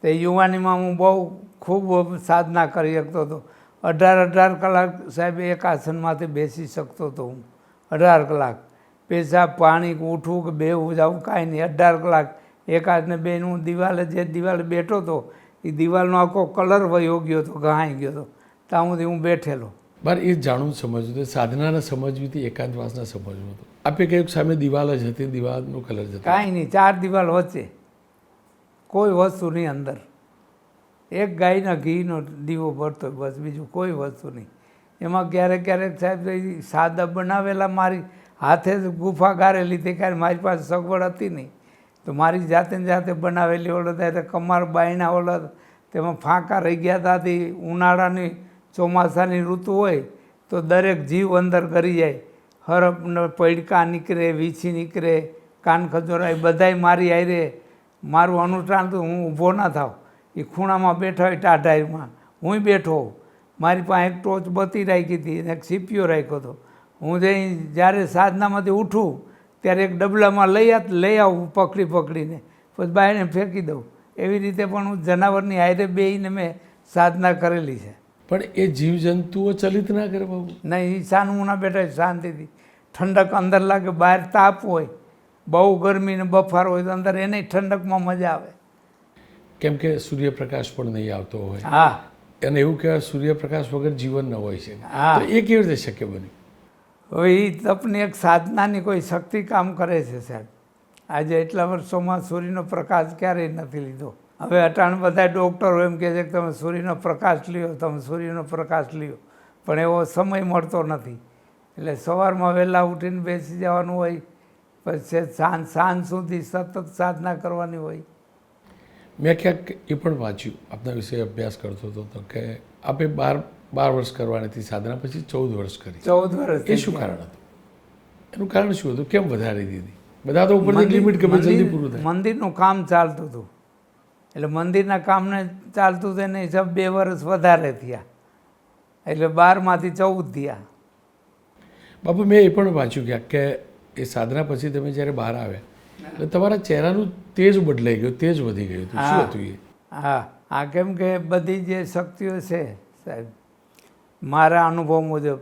તે યુવાનીમાં હું બહુ ખૂબ સાધના કરી શકતો હતો. 18 કલાક સાહેબ એક આસનમાંથી બેસી શકતો હતો હું. 18 કલાક પેશાબ પાણી ઉઠવું કે બેવું જવું કાંઈ નહીં. 18 કલાક એક હાથને બેન હું દિવાલે બેઠો હતો એ દિવાલનો આખો કલર વયો ગયો હતો, ઘાઈ ગયો હતો. ત્યાં સુધી હું બેઠેલો. બરાબર, એ જાણવું સમજવું હતું. સાધનાને સમજવી હતી, એકાંતવાસને સમજવું હતું. આપે કહ્યું સામે દિવાલ જ હતી, દિવાલનો કલર જ હતો. કાંઈ નહીં, 4 દિવાલ વચ્ચે કોઈ વસ્તુ નહીં અંદર. એક ગાયના ઘીનો દીવો ભરતો બસ, બીજું કોઈ વસ્તુ નહીં. એમાં ક્યારેક સાહેબ સાદા બનાવેલા મારી હાથે જ ગુફા ગારેલી તે ક્યારે મારી પાસે સગવડ હતી નહીં તો મારી જાતે બનાવેલી ઓળદ હતા. કમાર બાયના ઓળદ તેમાં ફાંકા રહી ગયા હતા. ઉનાળાની ચોમાસાની ઋતુ હોય તો દરેક જીવ અંદર ગરી જાય. હરપને પૈડકા નીકળે, વીછી નીકળે, કાન ખજોરાય, બધાય મારી હારે. મારું અનુષ્ઠાન તો હું ઊભો ના થાવ. એ ખૂણામાં બેઠા હોય ટાઢાઈમાં, હું બેઠો હોઉં. મારી પાસે એક ટોચ બત્તી રાખી હતી અને એક સીપીઓ રાખ્યો હતો. હું જ્યારે સાધનામાંથી ઉઠું ત્યારે એક ડબલામાં લઈ આવું પકડીને, પછી બાયણે ફેંકી દઉં. એવી રીતે પણ હું જનાવરની હારે બેહીને મેં સાધના કરેલી છે. પણ એ જીવજંતુઓ ચલિત ના કરે બાબુ? નહીં, સાનું ના બેઠા શાંતિથી. ઠંડક અંદર લાગે, બહાર તાપ હોય, બહુ ગરમી ને બફારો હોય તો અંદર એને ઠંડકમાં મજા આવે. કેમ કે સૂર્યપ્રકાશ પણ નહીં આવતો હોય. હા, અને એવું કહેવાય સૂર્યપ્રકાશ વગર જીવન ન હોય છે. હા, તો એ કેવી રીતે શક્ય બન્યું? હવે એ તપની એક સાધનાની કોઈ શક્તિ કામ કરે છે સાહેબ. આજે એટલા વર્ષોમાં સૂર્યનો પ્રકાશ ક્યારેય નથી લીધો. હવે અટાણ બધા ડૉક્ટરો એમ કહે છે કે તમે સૂર્યનો પ્રકાશ લ્યો, પણ એવો સમય મળતો નથી. એટલે સવારમાં વહેલા ઉઠીને બેસી જવાનું હોય, પછી સાંજ સુધી સતત સાધના કરવાની હોય. મેં ક્યાંક એ પણ વાંચ્યું, આપના વિશે અભ્યાસ કરતો હતો તો કે આપે 12 12 વર્ષ કરવાની હતી સાધના, પછી 14 વર્ષ કરી. 14 વર્ષ એ શું કારણ હતું? એનું કારણ શું હતું? કેમ વધારી દીધી? બધા તો ઉપરથી લિમિટ કે ભાઈ જલ્દી પૂરું થાય. મંદિરનું કામ ચાલતું હતું, એટલે મંદિરના કામને ચાલતું હતું એને હિસાબ 2 વર્ષ વધારે થયા, એટલે 12માંથી 14 થયા. બાપુ, મેં એ પણ વાંચ્યું ક્યાંક કે એ સાધના પછી તમે જ્યારે બહાર આવ્યા એટલે તમારા ચહેરાનું તેજ બદલાઈ ગયું, તેજ વધી ગયું હતું. શું હતું એ? હા હા, કેમ કે બધી જે શક્તિઓ છે સાહેબ, મારા અનુભવ મુજબ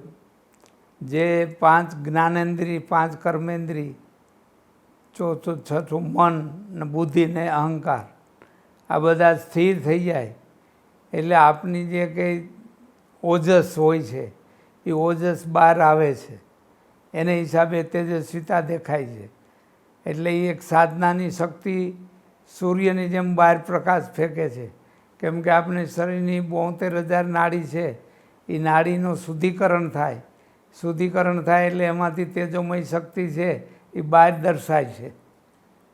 જે 5 જ્ઞાનેન્દ્રિય, 5 કર્મેન્દ્રિય, ચોથું છઠ્ઠું મન ને બુદ્ધિ ને અહંકાર, આ બધા સ્થિર થઈ જાય એટલે આપની જે કંઈ ઓજસ હોય છે એ ઓજસ બહાર આવે છે, એને હિસાબે તેજસ્વીતા દેખાય છે. એટલે એ એક સાધનાની શક્તિ સૂર્યની જેમ બહાર પ્રકાશ ફેંકે છે. કેમ કે આપણે શરીરની 72,000 નાડી છે, એ નાડીનું શુદ્ધિકરણ થાય, શુદ્ધિકરણ થાય એટલે એમાંથી તેજોમય શક્તિ છે એ બહાર દર્શાય છે,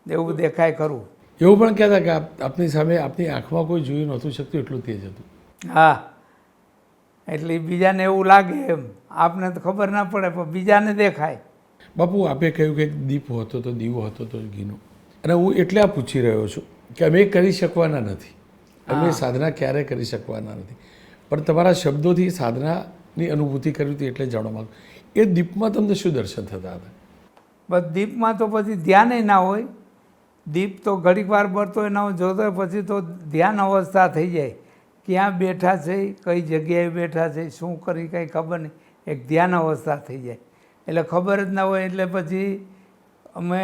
એવું દેખાય ખરું. એવું પણ કહેતા કે આપની સામે આપની આંખમાં કોઈ જોઈ નહોતું શકતું એટલું તેજ હતું. હા, એટલે બીજાને એવું લાગે એમ, આપને તો ખબર ના પડે પણ બીજાને દેખાય. બાપુ, આપે કહ્યું કે એક દીપ હતો તો દીવો હતો તો ઘીનો, અને હું એટલે આ પૂછી રહ્યો છું કે અમે કરી શકવાના નથી, અમે સાધના ક્યારેય કરી શકવાના નથી, પણ તમારા શબ્દોથી સાધનાની અનુભૂતિ કરવી હતી એટલે જાણવા માંગુ. એ દીપમાં તમને શું દર્શન થતા હતા? બસ દીપમાં તો પછી ધ્યાન ના હોય, દીપ તો ઘડીક વાર બળતો ના હોય, જોતો પછી તો ધ્યાન અવસ્થા થઈ જાય, ક્યાં બેઠા છે, કઈ જગ્યાએ બેઠા છે, શું કરી કંઈ ખબર નહીં, એક ધ્યાન અવસ્થા થઈ જાય એટલે ખબર જ ના હોય. એટલે પછી અમે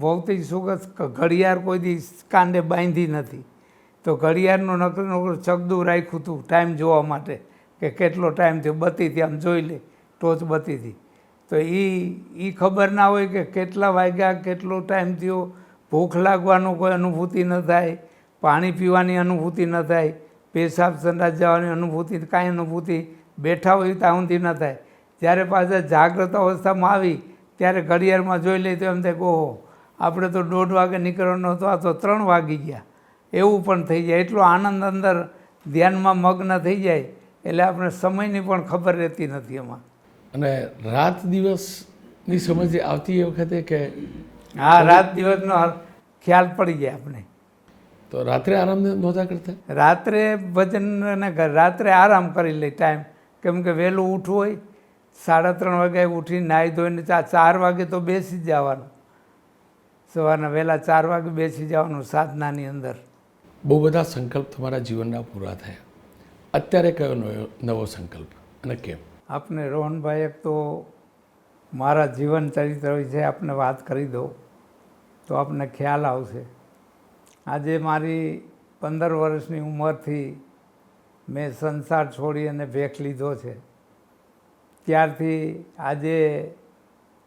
ભૌતિક સુખ ઘડિયાળ કોઈ દિવસ કાંડે બાંધી નથી, તો ઘડિયાળનું નકરું ચગદું રાખ્યું હતું ટાઈમ જોવા માટે કે કેટલો ટાઈમ થયો, બત્તીથી આમ જોઈ લે, ટોચ બત્તીથી, તો એ ખબર ના હોય કે કેટલા વાગ્યા, કેટલો ટાઈમ થયો, ભૂખ લાગવાનું કોઈ અનુભૂતિ ન થાય, પાણી પીવાની અનુભૂતિ ન થાય, પેશાબ સંડાસ જવાની અનુભૂતિ, કાંઈ અનુભૂતિ બેઠા હોય ત્યાં સુધી ન થાય. જ્યારે પાછા જાગ્રત અવસ્થામાં આવી ત્યારે ઘડિયાળમાં જોઈ લઈએ તો એમ થાય કે ઓહો, આપણે તો 1:30 વાગે નીકળવાનો હતો, આ તો 3 વાગી ગયા, એવું પણ થઈ જાય. એટલો આનંદ અંદર ધ્યાનમાં મગ્ન થઈ જાય એટલે આપણે સમયની પણ ખબર રહેતી નથી એમાં. અને રાત દિવસની સમજ આવતી એ વખતે કે? હા, રાત દિવસનો ખ્યાલ પડી જાય આપણે. તો રાત્રે આરામ નહોતા કરતા? રાત્રે ભજન અને રાત્રે આરામ કરી લે ટાઈમ, કેમ કે વહેલું ઉઠવું હોય, 3:30 વાગે ઉઠીને નાહી ધોઈને 4 વાગે તો બેસી જ જવાનું, સવારના વહેલા 4 વાગે બેસી જવાનું સાધનાની અંદર. બહુ બધા સંકલ્પ તમારા જીવનના પૂરા થયા, અત્યારે કયો નવો સંકલ્પ અને કેમ? આપને રોહનભાઈ, એક તો મારા જીવન ચરિત્ર વિશે આપને વાત કરી દઉં તો આપને ખ્યાલ આવશે. આજે મારી 15 વર્ષની ઉંમરથી મેં સંસાર છોડી અને ભેખ લીધો છે. ત્યારથી આજે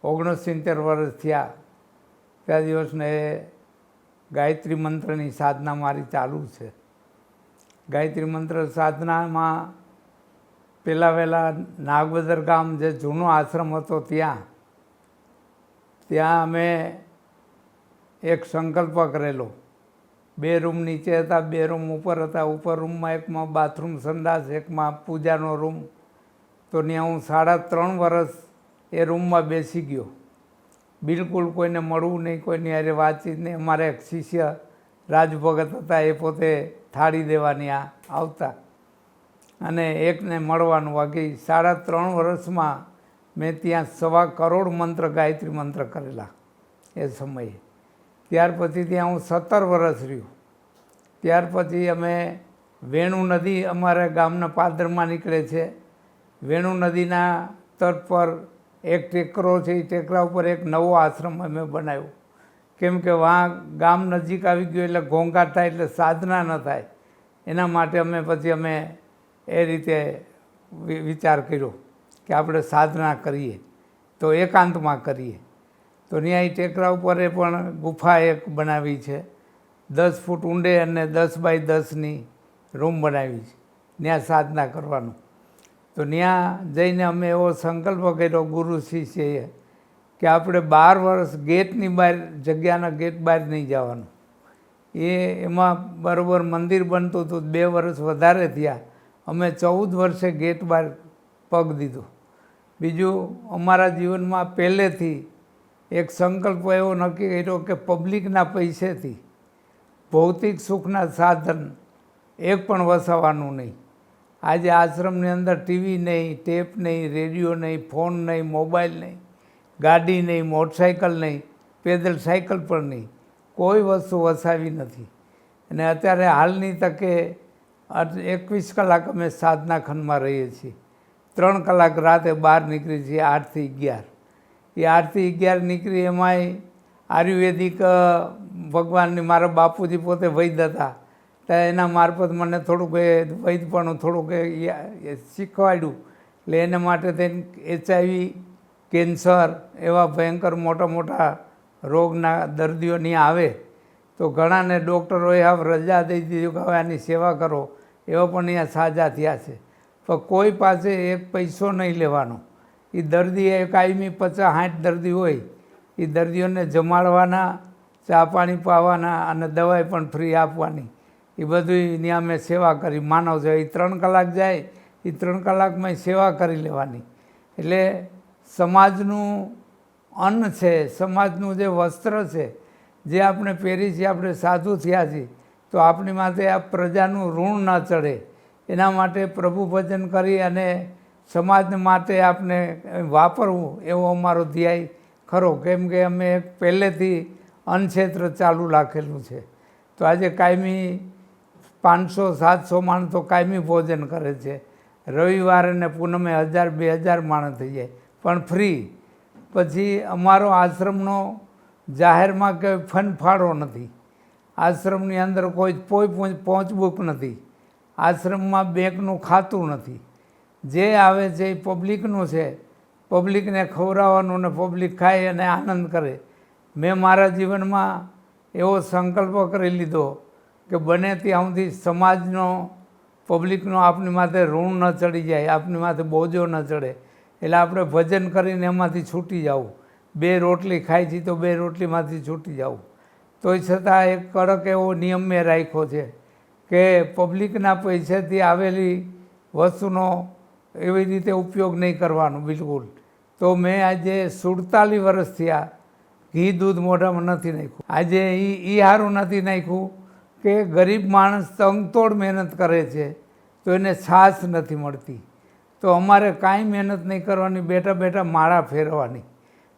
69 વર્ષ થયા, ત્યાં દિવસને ગાયત્રી મંત્રની સાધના મારી ચાલુ છે. ગાયત્રી મંત્ર સાધનામાં વહેલા નાગબદર ગામ જે જૂનો આશ્રમ હતો ત્યાં અમે એક સંકલ્પ કરેલો. 2 રૂમ નીચે હતા, 2 રૂમ ઉપર હતા. ઉપર રૂમમાં એકમાં બાથરૂમ સંડાસ, એકમાં પૂજાનો રૂમ. તો ત્યાં હું 3.5 વર્ષ એ રૂમમાં બેસી ગયો, બિલકુલ કોઈને મળવું નહીં, કોઈની હારે વાતચીત નહીં. અમારા એક શિષ્ય રાજભગત હતા, એ પોતે થાળી દેવાની આવતા અને એકને મળવાનું. બાકી 3.5 વર્ષમાં મેં ત્યાં 1.25 કરોડ મંત્ર ગાયત્રી મંત્ર કરેલા એ સમયે. ત્યાર પછી ત્યાં હું 17 વર્ષ રહ્યો. ત્યાર પછી અમે વેણુ નદી અમારા ગામના પાદરમાં નીકળે છે, વેણુ નદીના તટ પર એક ટેકરો છે, એ ટેકરા ઉપર એક નવો આશ્રમ અમે બનાવ્યો. કેમ કે વાં ગામ નજીક આવી ગયું એટલે ઘોંઘાટ થાય, એટલે સાધના ન થાય, એના માટે અમે એ રીતે વિચાર કર્યો કે આપણે સાધના કરીએ તો એકાંતમાં કરીએ. તો ત્યાં એ ટેકરા ઉપર પણ ગુફા એક બનાવી છે, 10 ફૂટ ઊંડે અને 10 બાય 10ની રૂમ બનાવી છે, ત્યાં સાધના કરવાનું. તો ત્યાં જઈને અમે એવો સંકલ્પ કર્યો ગુરુ શિષ્યએ કે આપણે 12 વર્ષ ગેટની બહાર, જગ્યાના ગેટ બહાર નહીં જવાનું. એમાં બરાબર મંદિર બનતું હતું, 2 વર્ષ વધારે થયા અમે 14 વર્ષે ગેટ બહાર પગ દીધો. બીજું, અમારા જીવનમાં પહેલેથી એક સંકલ્પ એવો નક્કી કર્યો કે પબ્લિકના પૈસેથી ભૌતિક સુખના સાધન એક પણ વસાવવાનું નહીં. આજે આશ્રમની અંદર ટીવી નહીં, ટેપ નહીં, રેડિયો નહીં, ફોન નહીં, મોબાઈલ નહીં, ગાડી નહીં, મોટરસાઇકલ નહીં, પેદલ સાયકલ પણ નહીં, કોઈ વસ્તુ વસાવી નથી. અને અત્યારે હાલની તકે 21 કલાક અમે સાધના ખંડમાં રહીએ છીએ. 3 કલાક રાતે બહાર નીકળી છીએ 8 થી 11. એ 8 થી 11 નીકળી એમાંય આયુર્વેદિક ભગવાનની, મારા બાપુજી પોતે વૈદ્ય હતા, ત્યાં એના મારફત મને થોડુંક વૈદ્યપણું થોડુંક શીખવાડ્યું. એટલે એના માટે થઈને HIV, કેન્સર એવા ભયંકર મોટા મોટા રોગના દર્દીઓ ત્યાં આવે તો ઘણાને ડૉક્ટરોએ હવે રજા દઈ દીધી કે હવે આની સેવા કરો, એવા પણ અહીંયા સાજા થયા છે. પણ કોઈ પાસે એક પૈસો નહીં લેવાનો. એ દર્દી એ કાયમી 50-60 દર્દી હોય, એ દર્દીઓને જમાડવાના, ચા પાણી પાવાના અને દવાઈ પણ ફ્રી આપવાની. એ બધું ત્યાં મેં સેવા કરી. માનવ છે એ 3 કલાક જાય, એ 3 કલાકમાં સેવા કરી લેવાની. એટલે સમાજનું અન્ન છે, સમાજનું જે વસ્ત્ર છે, જે આપણે પહેરી છીએ, આપણે સાધુ થયા છીએ, તો આપણી માટે આ પ્રજાનું ઋણ ન ચડે એના માટે પ્રભુ ભજન કરી અને સમાજ માટે આપણે વાપરવું એવો અમારો ધ્યેય ખરો. કેમ કે અમે પહેલેથી અન્નક્ષેત્ર ચાલુ રાખેલું છે. તો આજે કાયમી 500-700 માણસ તો કાયમી ભોજન કરે છે. રવિવારે ને પૂનમે 1000-2000 માણસ થઈ જાય, પણ ફ્રી. પછી અમારો આશ્રમનો જાહેરમાં કંઈ ફંડફાળો નથી. આશ્રમની અંદર કોઈ પહોંચબુક નથી. આશ્રમમાં બેંકનું ખાતું નથી. જે આવે છે એ પબ્લિકનું છે. પબ્લિકને ખવડાવવાનું ને પબ્લિક ખાય અને આનંદ કરે. મેં મારા જીવનમાં એવો સંકલ્પ કરી લીધો કે બને ત્યાં સુધી સમાજનો, પબ્લિકનો આપણી માથે ઋણ ન ચડી જાય, આપણી માથે બોજો ન ચડે. એટલે આપણે ભજન કરીને એમાંથી છૂટી જવું. 2 રોટલી ખાઈ છીએ તો 2 રોટલીમાંથી છૂટી જવું. તોય છતાં એક કડક એવો નિયમ મેં રાખ્યો છે કે પબ્લિકના પૈસાથી આવેલી વસ્તુનો એવી રીતે ઉપયોગ નહીં કરવાનો બિલકુલ. તો મેં આજે 47 વર્ષ થયા ઘી દૂધ મોઢામાં નથી નાખ્યું. આજે એ સારું નથી નાખ્યું કે ગરીબ માણસ તંગતોડ મહેનત કરે છે તો એને છાશ નથી મળતી. તો અમારે કાંઈ મહેનત નહીં કરવાની, બેઠા બેઠા માળા ફેરવાની.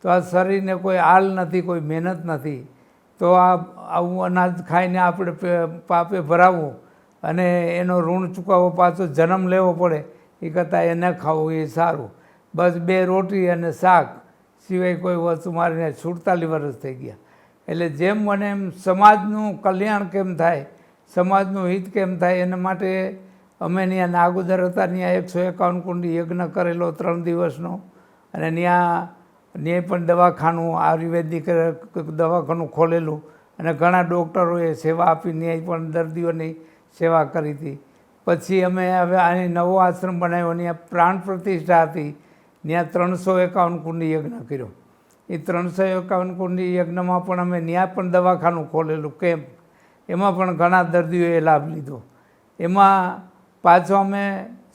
તો આ શરીરને કોઈ આલ નથી, કોઈ મહેનત નથી. તો આવું અનાજ ખાઈને આપણે પાપે ભરાવવું અને એનો ઋણ ચૂકવવો, પાછો જન્મ લેવો પડે, એ કરતાં એ ન ખાવું એ સારું. બસ 2 રોટી અને શાક સિવાય કોઈ વસ્તુ મારીને 47 વર્ષ થઈ ગયા. એટલે જેમ મને એમ સમાજનું કલ્યાણ કેમ થાય, સમાજનું હિત કેમ થાય, એના માટે અમે ત્યાં નાગોદર હતા, ત્યાં 151 કુંડી યજ્ઞ કરેલો 3 દિવસનો. અને ત્યાં પણ દવાખાનું, આયુર્વેદિક દવાખાનું ખોલેલું અને ઘણા ડૉક્ટરોએ સેવા આપી, ત્યાં પણ દર્દીઓની સેવા કરી હતી. પછી અમે હવે અહીં નવો આશ્રમ બનાવ્યો, ત્યાં પ્રાણ પ્રતિષ્ઠા હતી, ત્યાં 351 કુંડી યજ્ઞ કર્યો. એ 351 કુંડી યજ્ઞમાં પણ અમે ત્યાં પણ દવાખાનું ખોલેલું કેમ્પ. એમાં પણ ઘણા દર્દીઓએ લાભ લીધો. એમાં પાછો અમે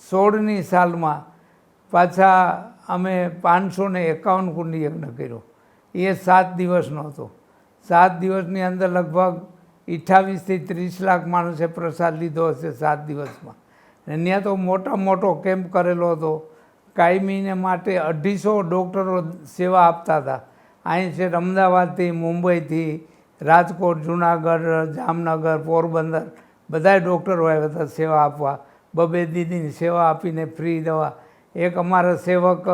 16ની સાલમાં પાછા અમે 551 કુંડી યજ્ઞ કર્યો. એ 7 દિવસનો હતો. 7 દિવસની અંદર લગભગ 28 થી 30 લાખ માણસે પ્રસાદ લીધો હશે 7 દિવસમાં. અને ત્યાં તો મોટો કેમ્પ કરેલો હતો. કાયમીને માટે 250 ડૉક્ટરો સેવા આપતા હતા. અહીં છે અમદાવાદથી, મુંબઈથી, રાજકોટ, જુનાગઢ, જામનગર, પોરબંદર, બધાય ડૉક્ટરો આવ્યા હતા સેવા આપવા. 2 દીદીની સેવા આપીને ફ્રી દવા. એક અમારા સેવક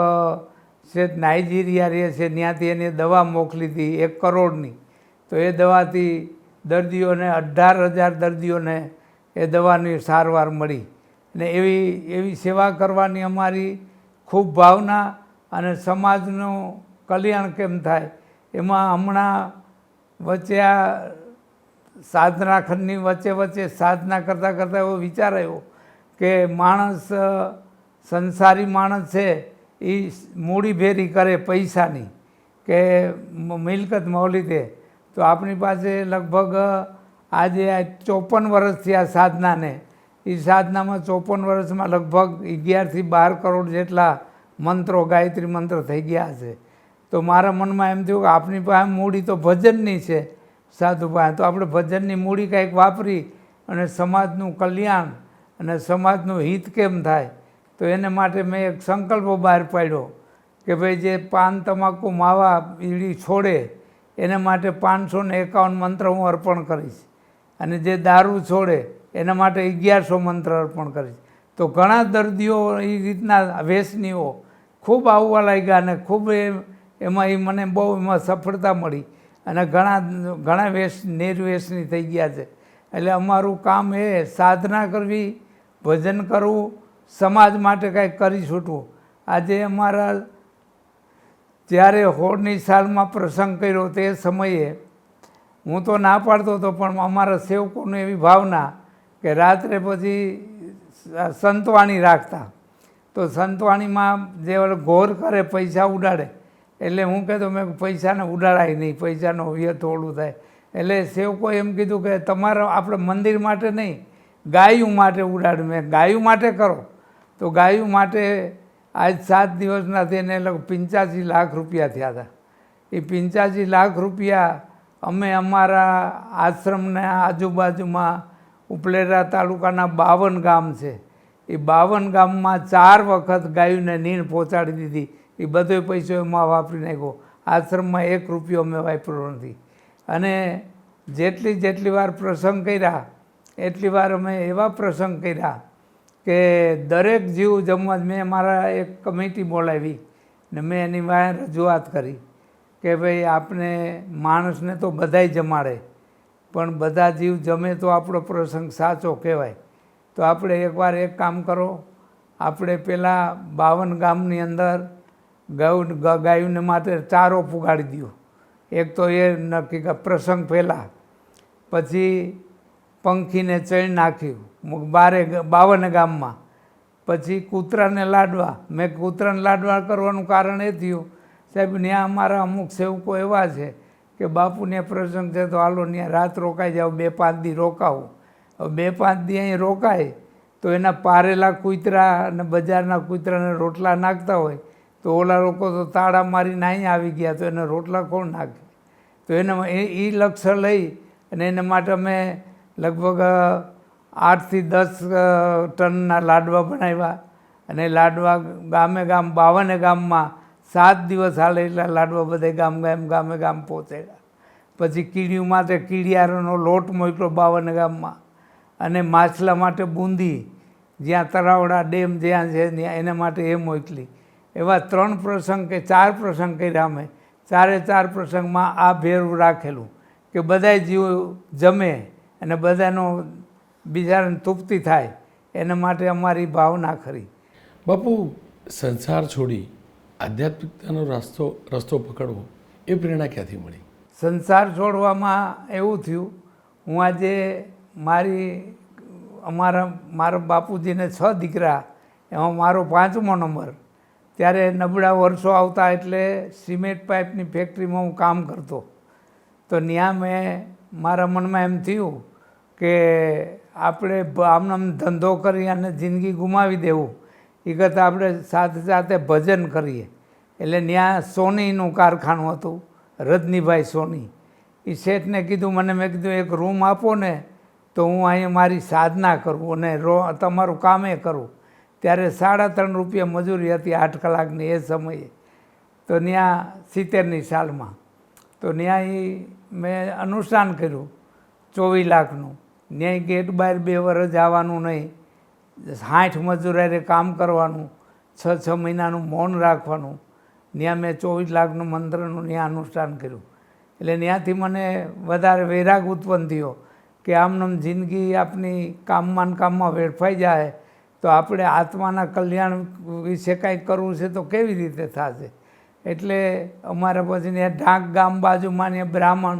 છે નાઇજીરિયા રહે છે, ત્યાંથી એને દવા મોકલી હતી 1 કરોડની. તો એ દવાથી દર્દીઓને 18,000 દર્દીઓને એ દવાની સારવાર મળી. અને એવી સેવા કરવાની અમારી ખૂબ ભાવના. અને સમાજનું કલ્યાણ કેમ થાય એમાં હમણાં વચ્ચે આ સાધના ખંડની વચ્ચે સાધના કરતાં કરતાં એવો વિચાર આવ્યો કે માણસ, સંસારી માણસ છે એ મૂડી ભેરી કરે પૈસાની કે મિલકત મૌલિતે. તો આપણી પાસે લગભગ આજે 54 વર્ષથી આ સાધનાને એ સાધનામાં 54 વર્ષમાં લગભગ 11થી 12 કરોડ જેટલા મંત્રો ગાયત્રી મંત્ર થઈ ગયા છે. તો મારા મનમાં એમ થયું કે આપણી પાસે મૂડી તો ભજનની છે સાધુ પાસે, તો આપણે ભજનની મૂડી કાંઈક વાપરી અને સમાજનું કલ્યાણ અને સમાજનું હિત કેમ થાય. તો એને માટે મેં એક સંકલ્પ બહાર પાડ્યો કે ભાઈ જે પાન તમાકુ માવા બીડી છોડે એને માટે 551 મંત્ર હું અર્પણ કરીશ, અને જે દારૂ છોડે એના માટે 1100 મંત્ર અર્પણ કરીશ. તો ઘણા દર્દીઓ એ રીતના વ્યસનીઓ ખૂબ આવવા લાગ્યા અને ખૂબ એમાં મને બહુ એમાં સફળતા મળી અને ઘણા નિર્વ્યસની થઈ ગયા છે. એટલે અમારું કામ એ સાધના કરવી, ભજન કરવું, સમાજ માટે કાંઈક કરી છૂટવું. આજે અમારા જ્યારે 16ની સાલમાં પ્રસંગ કર્યો તે સમયે હું તો ના પાડતો હતો, પણ અમારા સેવકોની એવી ભાવના કે રાત્રે પછી સંતવાણી રાખતા. તો સંતવાણીમાં જે ઘોર કરે પૈસા ઉડાડે, એટલે હું કહેતો મેં પૈસાને ઉડાડાય નહીં, પૈસાનો વ્યર્થ ઓલું થાય. એટલે સેવકોએ એમ કીધું કે તમારે આપણે મંદિર માટે નહીં, ગાયું માટે ઉડાડ. મેં ગાયું માટે કરો. તો ગાયું માટે આજ 7 દિવસના થઈને લગભગ 85 લાખ રૂપિયા થયા હતા. એ 85 લાખ રૂપિયા અમે અમારા આશ્રમના આજુબાજુમાં ઉપલેટા તાલુકાના 52 ગામ છે, એ 52 ગામમાં 4 વખત ગાયોને નીણ પહોંચાડી દીધી. એ બધો પૈસો એમાં વાપરી નાખ્યો. આશ્રમમાં 1 રૂપિયો અમે વાપર્યો નથી. અને જેટલી વાર પ્રસંગ કર્યા એટલી વાર અમે એવા પ્રસંગ કર્યા કે દરેક જીવ જમવા. મેં મારા એક કમિટી બોલાવી ને મેં એની વાંહે રજૂઆત કરી કે ભાઈ આપણે માણસને તો બધાય જમાડે, પણ બધા જીવ જમે તો આપણો પ્રસંગ સાચો કહેવાય. તો આપણે એકવાર એક કામ કરો, આપણે પેલા 52 ગામની અંદર ગાયોને માટે ચારો પુગાડી દો. એક તો એ નક્કી કે પ્રસંગ પહેલાં, પછી પંખીને ચણ નાખ્યું 52 ગામમાં, પછી કૂતરાને લાડવા. મેં કૂતરાને લાડવા કરવાનું કારણ એ થયું સાહેબ ત્યાં અમારા અમુક સેવકો એવા છે કે બાપુને પ્રસંગ છે તો હાલો ત્યાં રાત રોકાઈ જાઓ, 2-5 દી રોકાવું. હવે 2-5 દી અહીં રોકાય તો એના પારેલા કૂતરા અને બજારના કૂતરાને રોટલા નાખતા હોય તો ઓલા લોકો તો તાળા મારીને અહીં આવી ગયા, તો એને રોટલા કોણ નાખે. તો એ લક્ષ્ય લઈ અને એના માટે અમે લગભગ 8થી 10 ટનના લાડવા બનાવ્યા. અને લાડવા ગામે 52 ગામમાં 7 દિવસ હાલે એટલા લાડવા બધે ગામે ગામ પહોંચાડ્યા. પછી કીડીયું માટે કીડિયારોનો લોટ મોકલ્યો 52 ગામમાં, અને માછલા માટે બૂંદી, જ્યાં તરાવડા ડેમ જ્યાં છે ત્યાં એના માટે એ મોકલી. એવા 3 પ્રસંગ કે 4 પ્રસંગ કર્યા અમે. 4 પ્રસંગમાં આ ભેરું રાખેલું કે બધાય જીવ જમે અને બધાનો બીજાને તૃપ્તિ થાય, એના માટે અમારી ભાવના ખરી. બાપુ, સંસાર છોડી આધ્યાત્મિકતાનો રસ્તો પકડવો એ પ્રેરણા ક્યાંથી મળી? સંસાર છોડવામાં એવું થયું, હું આજે મારા બાપુજીને 6 દીકરા, એમાં મારો 5મો નંબર. ત્યારે નબળા વર્ષો આવતા એટલે સિમેન્ટ પાઇપની ફેક્ટરીમાં હું કામ કરતો. તો ત્યાં મારા મનમાં એમ થયું કે આપણે આમ ધંધો કરી અને જિંદગી ગુમાવી દેવું એ કરતાં આપણે સાથે સાથે ભજન કરીએ. એટલે ત્યાં સોનીનું કારખાનું હતું, રજનીભાઈ સોની. એ શેઠને કીધું, મેં કીધું એક રૂમ આપો ને તો હું અહીંયા મારી સાધના કરું અને તમારું કામે કરું. ત્યારે 3.5 રૂપિયા મજૂરી હતી 8 કલાકની એ સમયે. તો ત્યાં 70ની સાલમાં. તો ત્યાં મેં અનુષ્ઠાન કર્યું 24 લાખનું. ત્યાં ગેટ બહાર 2 વર્ષ આવવાનું નહીં, 60 મજૂરારે કામ કરવાનું, 6 મહિનાનું મૌન રાખવાનું. ત્યાં મેં 24 લાખનું મંત્રનું ત્યાં અનુષ્ઠાન કર્યું. એટલે ત્યાંથી મને વધારે વૈરાગ ઉત્પન્ન થયો કે આમનામ જિંદગી આપણી કામમાં વેડફાઈ જાય તો આપણે આત્માના કલ્યાણ વિશે કાંઈક કરવું છે તો કેવી રીતે થશે. એટલે અમારા પછી ત્યાં ઢાંક ગામ બાજુમાં ને બ્રાહ્મણ,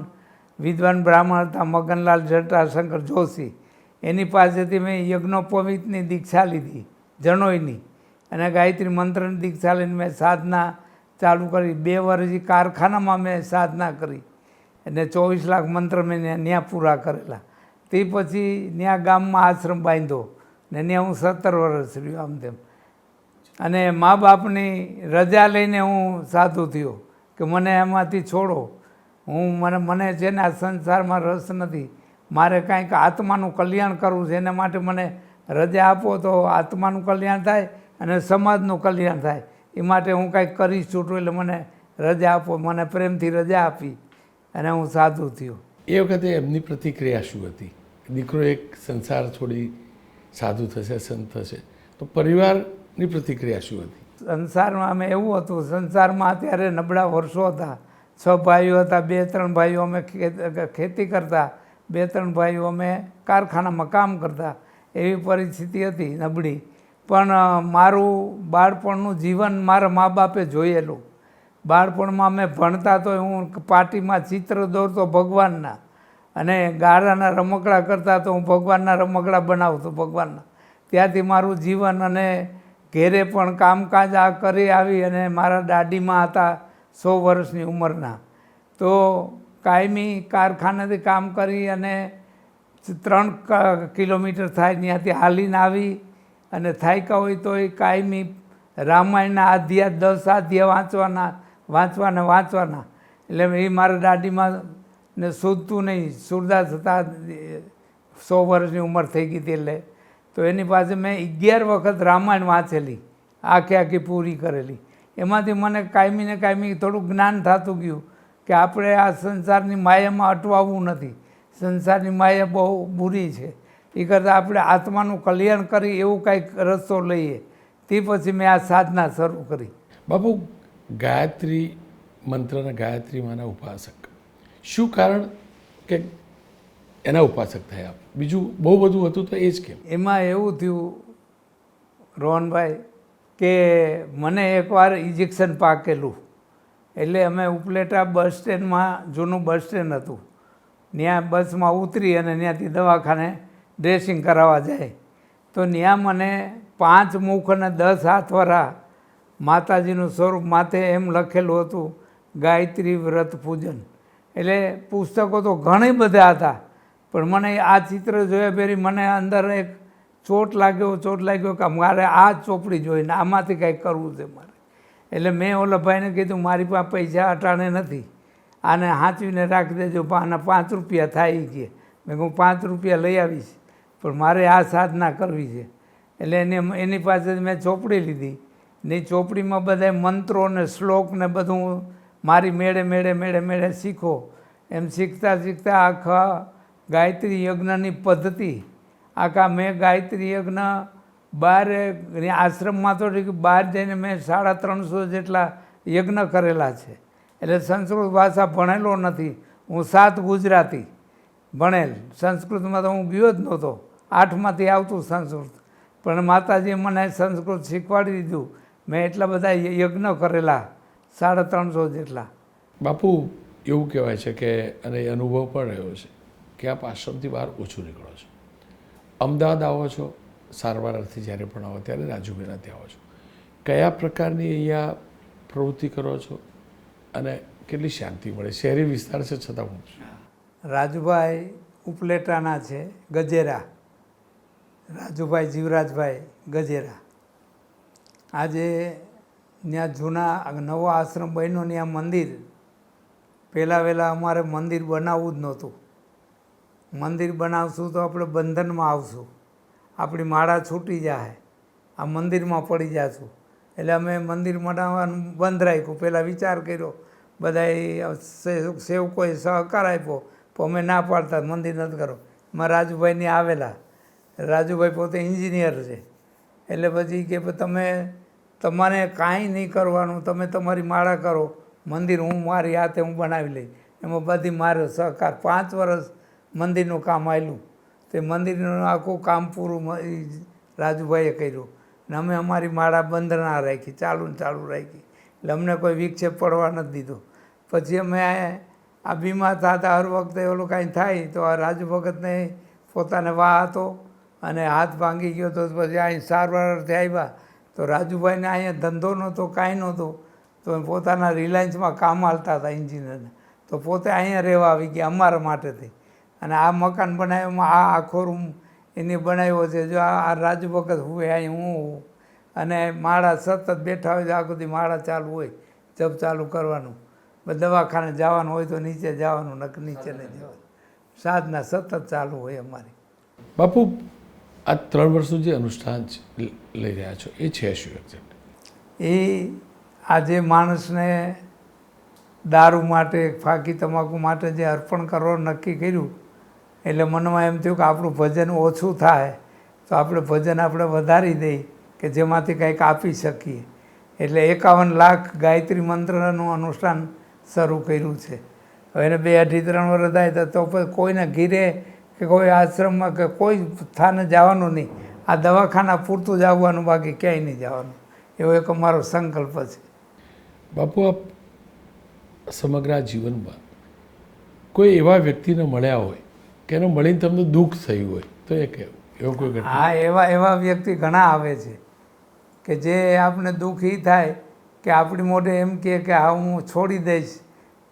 વિદ્વાન બ્રાહ્મણ હતા મગનલાલ જટાશંકર જોશી, એની પાસેથી મેં યજ્ઞોપવિતની દીક્ષા લીધી, જનોઈની, અને ગાયત્રી મંત્રની દીક્ષા લઈને મેં સાધના ચાલુ કરી. 2 વર્ષ કારખાનામાં મેં સાધના કરી અને 24 લાખ મંત્ર મેં ત્યાં પૂરા કરેલા. તે પછી ત્યાં ગામમાં આશ્રમ બાંધ્યો. ને ત્યાં હું 17 વર્ષ રહ્યો આમ તેમ. અને મા બાપની રજા લઈને હું સાધુ થયો કે મને એમાંથી છોડો, મને છે ને આ સંસારમાં રસ નથી, મારે કાંઈક આત્માનું કલ્યાણ કરવું છે, એના માટે મને રજા આપો તો આત્માનું કલ્યાણ થાય અને સમાજનું કલ્યાણ થાય, એ માટે હું કાંઈક કરી છૂટું, એટલે મને રજા આપો. મને પ્રેમથી રજા આપી અને હું સાધુ થયો. એ વખતે એમની પ્રતિક્રિયા શું હતી? દીકરો એક સંસાર છોડી સાધુ થશે, સંત થશે, તો પરિવારની પ્રતિક્રિયા શું હતી? સંસારમાં અમે એવું હતું, સંસારમાં અત્યારે નબળા વર્ષો હતા. 6 ભાઈઓ હતા, 2-3 ભાઈઓ અમે ખેતી કરતા, 2-3 ભાઈઓ અમે કારખાનામાં કામ કરતા, એવી પરિસ્થિતિ હતી નબળી. પણ મારું બાળપણનું જીવન મારા મા બાપે જોયેલું. બાળપણમાં અમે ભણતા તો હું પાટીમાં ચિત્ર દોરતો ભગવાનના, અને ગારાના રમકડા કરતા તો હું ભગવાનના રમકડા બનાવતો ભગવાનના. ત્યાંથી મારું જીવન, અને ઘેરે પણ કામકાજ આ કરી આવી, અને મારા દાદીમાં હતા 100 વર્ષની ઉંમરના, તો કાયમી કારખાનેથી કામ કરી અને 3 કિલોમીટર થાય ત્યાંથી હાલીને આવી, અને થાક્યા હોય તો એ કાયમી રામાયણના અધ્યાય 10 અધ્યાય વાંચવાના. એટલે એ મારા દાદીમાં ને સૂઝતું નહીં, સુરદાસ હતા, 100 વર્ષની ઉંમર થઈ ગઈ હતી એટલે. તો એની પાસે મેં 11 વખત રામાયણ વાંચેલી, આખી પૂરી કરેલી. એમાંથી મને કાયમી ને કાયમી થોડું જ્ઞાન થતું ગયું કે આપણે આ સંસારની માયામાં અટવાવું નથી, સંસારની માયા બહુ બુરી છે, એ કરતાં આપણે આત્માનું કલ્યાણ કરી એવું કાંઈક રસ્તો લઈએ. તે પછી મેં આ સાધના શરૂ કરી. બાપુ, ગાયત્રી મંત્રના ગાયત્રી માના ઉપાસક, શું કારણ કે એના ઉપાસક થયા? બીજું બહુ બધું હતું તો એ જ કેમ? એમાં એવું થયું રોહનભાઈ કે મને એકવાર ઇન્જેક્શન પાકેલું. એટલે અમે ઉપલેટા બસ સ્ટેન્ડમાં, જૂનું બસ સ્ટેન્ડ હતું, ત્યાં બસમાં ઉતરી અને ત્યાંથી દવાખાને ડ્રેસિંગ કરાવવા જાય, તો ત્યાં મને 5 મુખ અને 10 હાથવાળા માતાજીનું સ્વરૂપ માથે એમ લખેલું હતું, ગાયત્રી વ્રત પૂજન. એટલે પુસ્તકો તો ઘણી બધા હતા, પણ મને આ ચિત્ર જોયા પહેરી મને અંદર એક ચોટ લાગ્યો કે મારે આ ચોપડી જોઈને આમાંથી કંઈક કરવું છે મારે. એટલે મેં ઓલા ભાઈને કીધું, મારી પાસે પૈસા અટાણે નથી, આને સાચવીને રાખી દેજો, આના 5 રૂપિયા થાય કે. મેં કહું 5 રૂપિયા લઈ આવીશ, પણ મારે આ સાધના કરવી છે. એટલે એની પાસે મેં ચોપડી લીધી ને એ ચોપડીમાં બધા મંત્રો ને શ્લોક ને બધું મારી મેળે શીખો. એમ શીખતા આખા ગાયત્રી યજ્ઞની પદ્ધતિ, આખા મેં ગાયત્રી યજ્ઞ બહાર આશ્રમમાં તો બહાર જઈને મેં 350 જેટલા યજ્ઞ કરેલા છે. એટલે સંસ્કૃત ભાષા ભણેલો નથી હું, 7 ગુજરાતી ભણેલ, સંસ્કૃતમાં તો હું ગયો જ નહોતો, 8માંથી આવતું સંસ્કૃત, પણ માતાજીએ મને સંસ્કૃત શીખવાડી દીધું. મેં એટલા બધા યજ્ઞ કરેલા, 350 જેટલા. બાપુ, એવું કહેવાય છે કે, અને એ અનુભવ પણ રહ્યો છે કે આપ આશ્રમથી બહાર ઓછું નીકળો છો. અમદાવાદ આવો છો, સારવાર અર્થે જ્યારે પણ આવો ત્યારે રાજુભાઈના ત્યાં આવો છો. કયા પ્રકારની અહીંયા પ્રવૃત્તિ કરો છો અને કેટલી શાંતિ મળે? શહેરી વિસ્તાર છે છતાં હું રાજુભાઈ ઉપલેટાના છે, ગજેરા, રાજુભાઈ જીવરાજભાઈ ગજેરા. આજે ત્યાં જૂના નવો આશ્રમ બન્યો, ત્યાં મંદિર, પહેલાં અમારે મંદિર બનાવવું જ નહોતું. મંદિર બનાવશું તો આપણે બંધનમાં આવશું, આપણી માળા છૂટી જાય, આ મંદિરમાં પડી જશું. એટલે અમે મંદિર બનાવવાનું બંધ રાખ્યું. પહેલાં વિચાર કર્યો, બધાએ સેવકોએ સહકાર આપ્યો, પણ અમે ના પાડતા મંદિર નથી કરો. એમાં રાજુભાઈને આવેલા, રાજુભાઈ પોતે એન્જિનિયર છે. એટલે પછી કે તમારે કાંઈ નહીં કરવાનું, તમે તમારી માળા કરો, મંદિર હું મારી હાથે હું બનાવી લઈશ. એમાં બધી મારો સહકાર. 5 વર્ષ મંદિરનું કામ આવેલું, તે મંદિરનું આખું કામ પૂરું રાજુભાઈએ કર્યું. ને અમે અમારી માળા બંધ ના રાખી, ચાલુ રાખી. એટલે અમને કોઈ વિક્ષેપ પડવા નથી દીધો. પછી અમે આ બીમાર થતા હર વખતે ઓલું કાંઈ થાય તો આ રાજુ ભગતને પોતાને વાહ હતો અને હાથ ભાંગી ગયો તો પછી અહીં સારવારથી આવ્યા. તો રાજુભાઈને અહીંયા ધંધો નહોતો, કાંઈ નહોતું, તો પોતાના રિલાયન્સમાં કામ હાલતા હતા એન્જિનિયરને. તો પોતે અહીંયા રહેવા આવી ગયા અમારા માટેથી. અને આ મકાન બનાવ્યામાં આ આખો રૂમ એની બનાવ્યો છે. જો આ રાજુ વખત હુએ અહીં હું અને માળા સતત બેઠા હોય તો આખો દી માળા ચાલુ હોય, જપ ચાલુ કરવાનું. દવાખાને જવાનું હોય તો નીચે જવાનું, નક નીચે નહીં જવાનું. સાધના સતત ચાલુ હોય અમારી. બાપુ આ 3 વર્ષનું જે અનુષ્ઠાન લઈ રહ્યા છો એ છે શું એક્ઝેક્ટ? એ આજે માણસને દારૂ માટે, ફાંકી તમાકુ માટે જે અર્પણ કરવાનું નક્કી કર્યું, એટલે મનમાં એમ થયું કે આપણું ભજન ઓછું થાય તો આપણે ભજન આપણે વધારી દઈએ કે જેમાંથી કંઈક આપી શકીએ. એટલે 51 લાખ ગાયત્રી મંત્રનું અનુષ્ઠાન શરૂ કર્યું છે. હવે એને 2-2.5-3 વર્ષ થાય તો પછી કોઈને ઘીરે કે કોઈ આશ્રમમાં કે કોઈ સ્થાને જવાનું નહીં, આ દવાખાના પૂરતું જ આવવાનું, બાકી ક્યાંય નહીં જવાનું. એવો એક અમારો સંકલ્પ છે. બાપુ આપ સમગ્ર જીવનમાં કોઈ એવા વ્યક્તિને મળ્યા હોય કે એને મળીને તમને દુઃખ થયું હોય તો એ કહેવું, એવો કોઈ ઘટના? હા, એવા વ્યક્તિ ઘણા આવે છે કે જે આપણે દુઃખી થાય કે આપણી મોઢે એમ કહે કે હા હું છોડી દઈશ,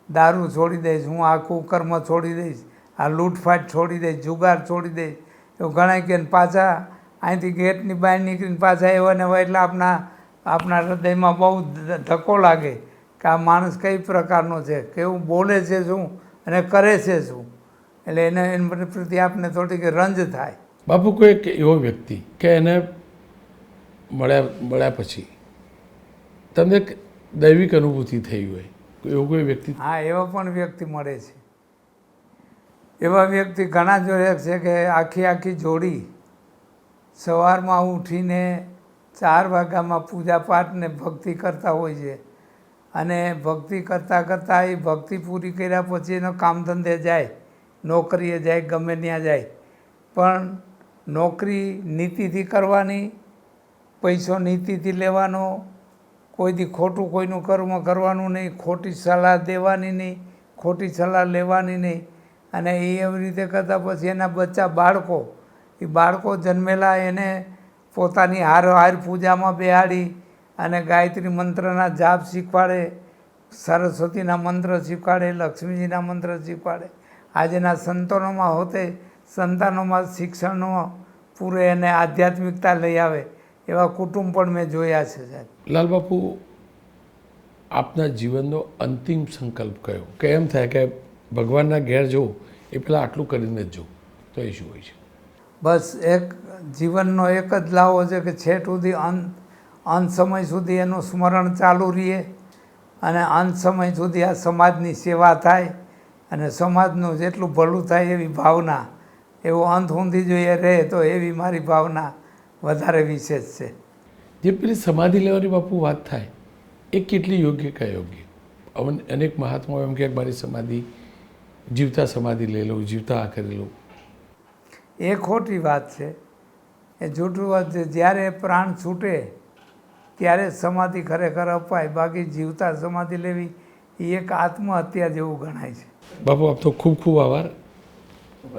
દારૂ છોડી દઈશ, હું આ કુકર્મ છોડી દઈશ, આ લૂંટફાટ છોડી દઈશ, જુગાર છોડી દઈશ. એવું ઘણા કહે. પાછા અહીંથી ગેટની બહાર નીકળીને પાછા એવા ને એવા, એટલે આપણા હૃદયમાં બહુ ધક્કો લાગે કે આ માણસ કઈ પ્રકારનો છે, કેવું બોલે છે શું અને કરે છે શું. એટલે એના પ્રત્યે આપને થોડીક રંજ થાય. બાપુ કોઈ એક એવો વ્યક્તિ કે એને મળ્યા પછી તમને એક દૈવિક અનુભૂતિ થઈ હોય, એવું કોઈ વ્યક્તિ? હા, એવા પણ વ્યક્તિ મળે છે. એવા વ્યક્તિ ઘણા જોડે છે કે આખી જોડી સવારમાં ઉઠીને 4 વાગ્યામાં પૂજા પાઠ ને ભક્તિ કરતા હોય છે. અને ભક્તિ કરતાં એ ભક્તિ પૂરી કર્યા પછી એનો કામ ધંધે જાય, નોકરીએ જાય, ગમે ત્યાં જાય. પણ નોકરી નીતિથી કરવાની, પૈસો નીતિથી લેવાનો, કોઈથી ખોટું કોઈનું કર્મ કરવાનું નહીં, ખોટી સલાહ દેવાની નહીં, ખોટી સલાહ લેવાની નહીં. અને એ એવી રીતે કરતાં પછી એના બચ્ચા બાળકો જન્મેલા એને પોતાની હાર પૂજામાં બેહાડી અને ગાયત્રી મંત્રના જાપ શીખવાડે, સરસ્વતીના મંત્ર શીખવાડે, લક્ષ્મીજીના મંત્ર શીખવાડે. આજના સંતાનોમાં હોતે સંતાનોમાં શિક્ષણનો પૂરે એને આધ્યાત્મિકતા લઈ આવે એવા કુટુંબ પણ મેં જોયા છે સાહેબ. લાલબાપુ, આપના જીવનનો અંતિમ સંકલ્પ કયો? કે એમ થાય કે ભગવાનના ઘેર જવું એ પહેલાં આટલું કરીને જ જવું, તો એ શું હોય છે? બસ એક જીવનનો એક જ લાવો છે કે છેટ સુધી અંત સમય સુધી એનું સ્મરણ ચાલુ રહીએ અને અંત સમય સુધી આ સમાજની સેવા થાય અને સમાજનું જેટલું ભલું થાય એવી ભાવના, એવો અંત સુધી જોઈએ રહે તો એવી મારી ભાવના વધારે વિશેષ છે. જે પેલી સમાધિ લેવાની બાપુ વાત થાય એ કેટલી યોગ્ય કે અયોગ્ય? અનેક મહાત્માઓ એમ કે મારી સમાધિ જીવતા સમાધિ લઈ લઉં, જીવતા આ કરી લઉં. એ ખોટી વાત છે, એ જૂઠું વાત છે. જ્યારે પ્રાણ છૂટે ત્યારે સમાધિ ખરેખર અપાય, બાકી જીવતા સમાધિ લેવી એ એક આત્મહત્યા જેવું ગણાય છે. બાપુ આપનો ખૂબ ખૂબ આભાર.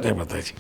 જય માતાજી.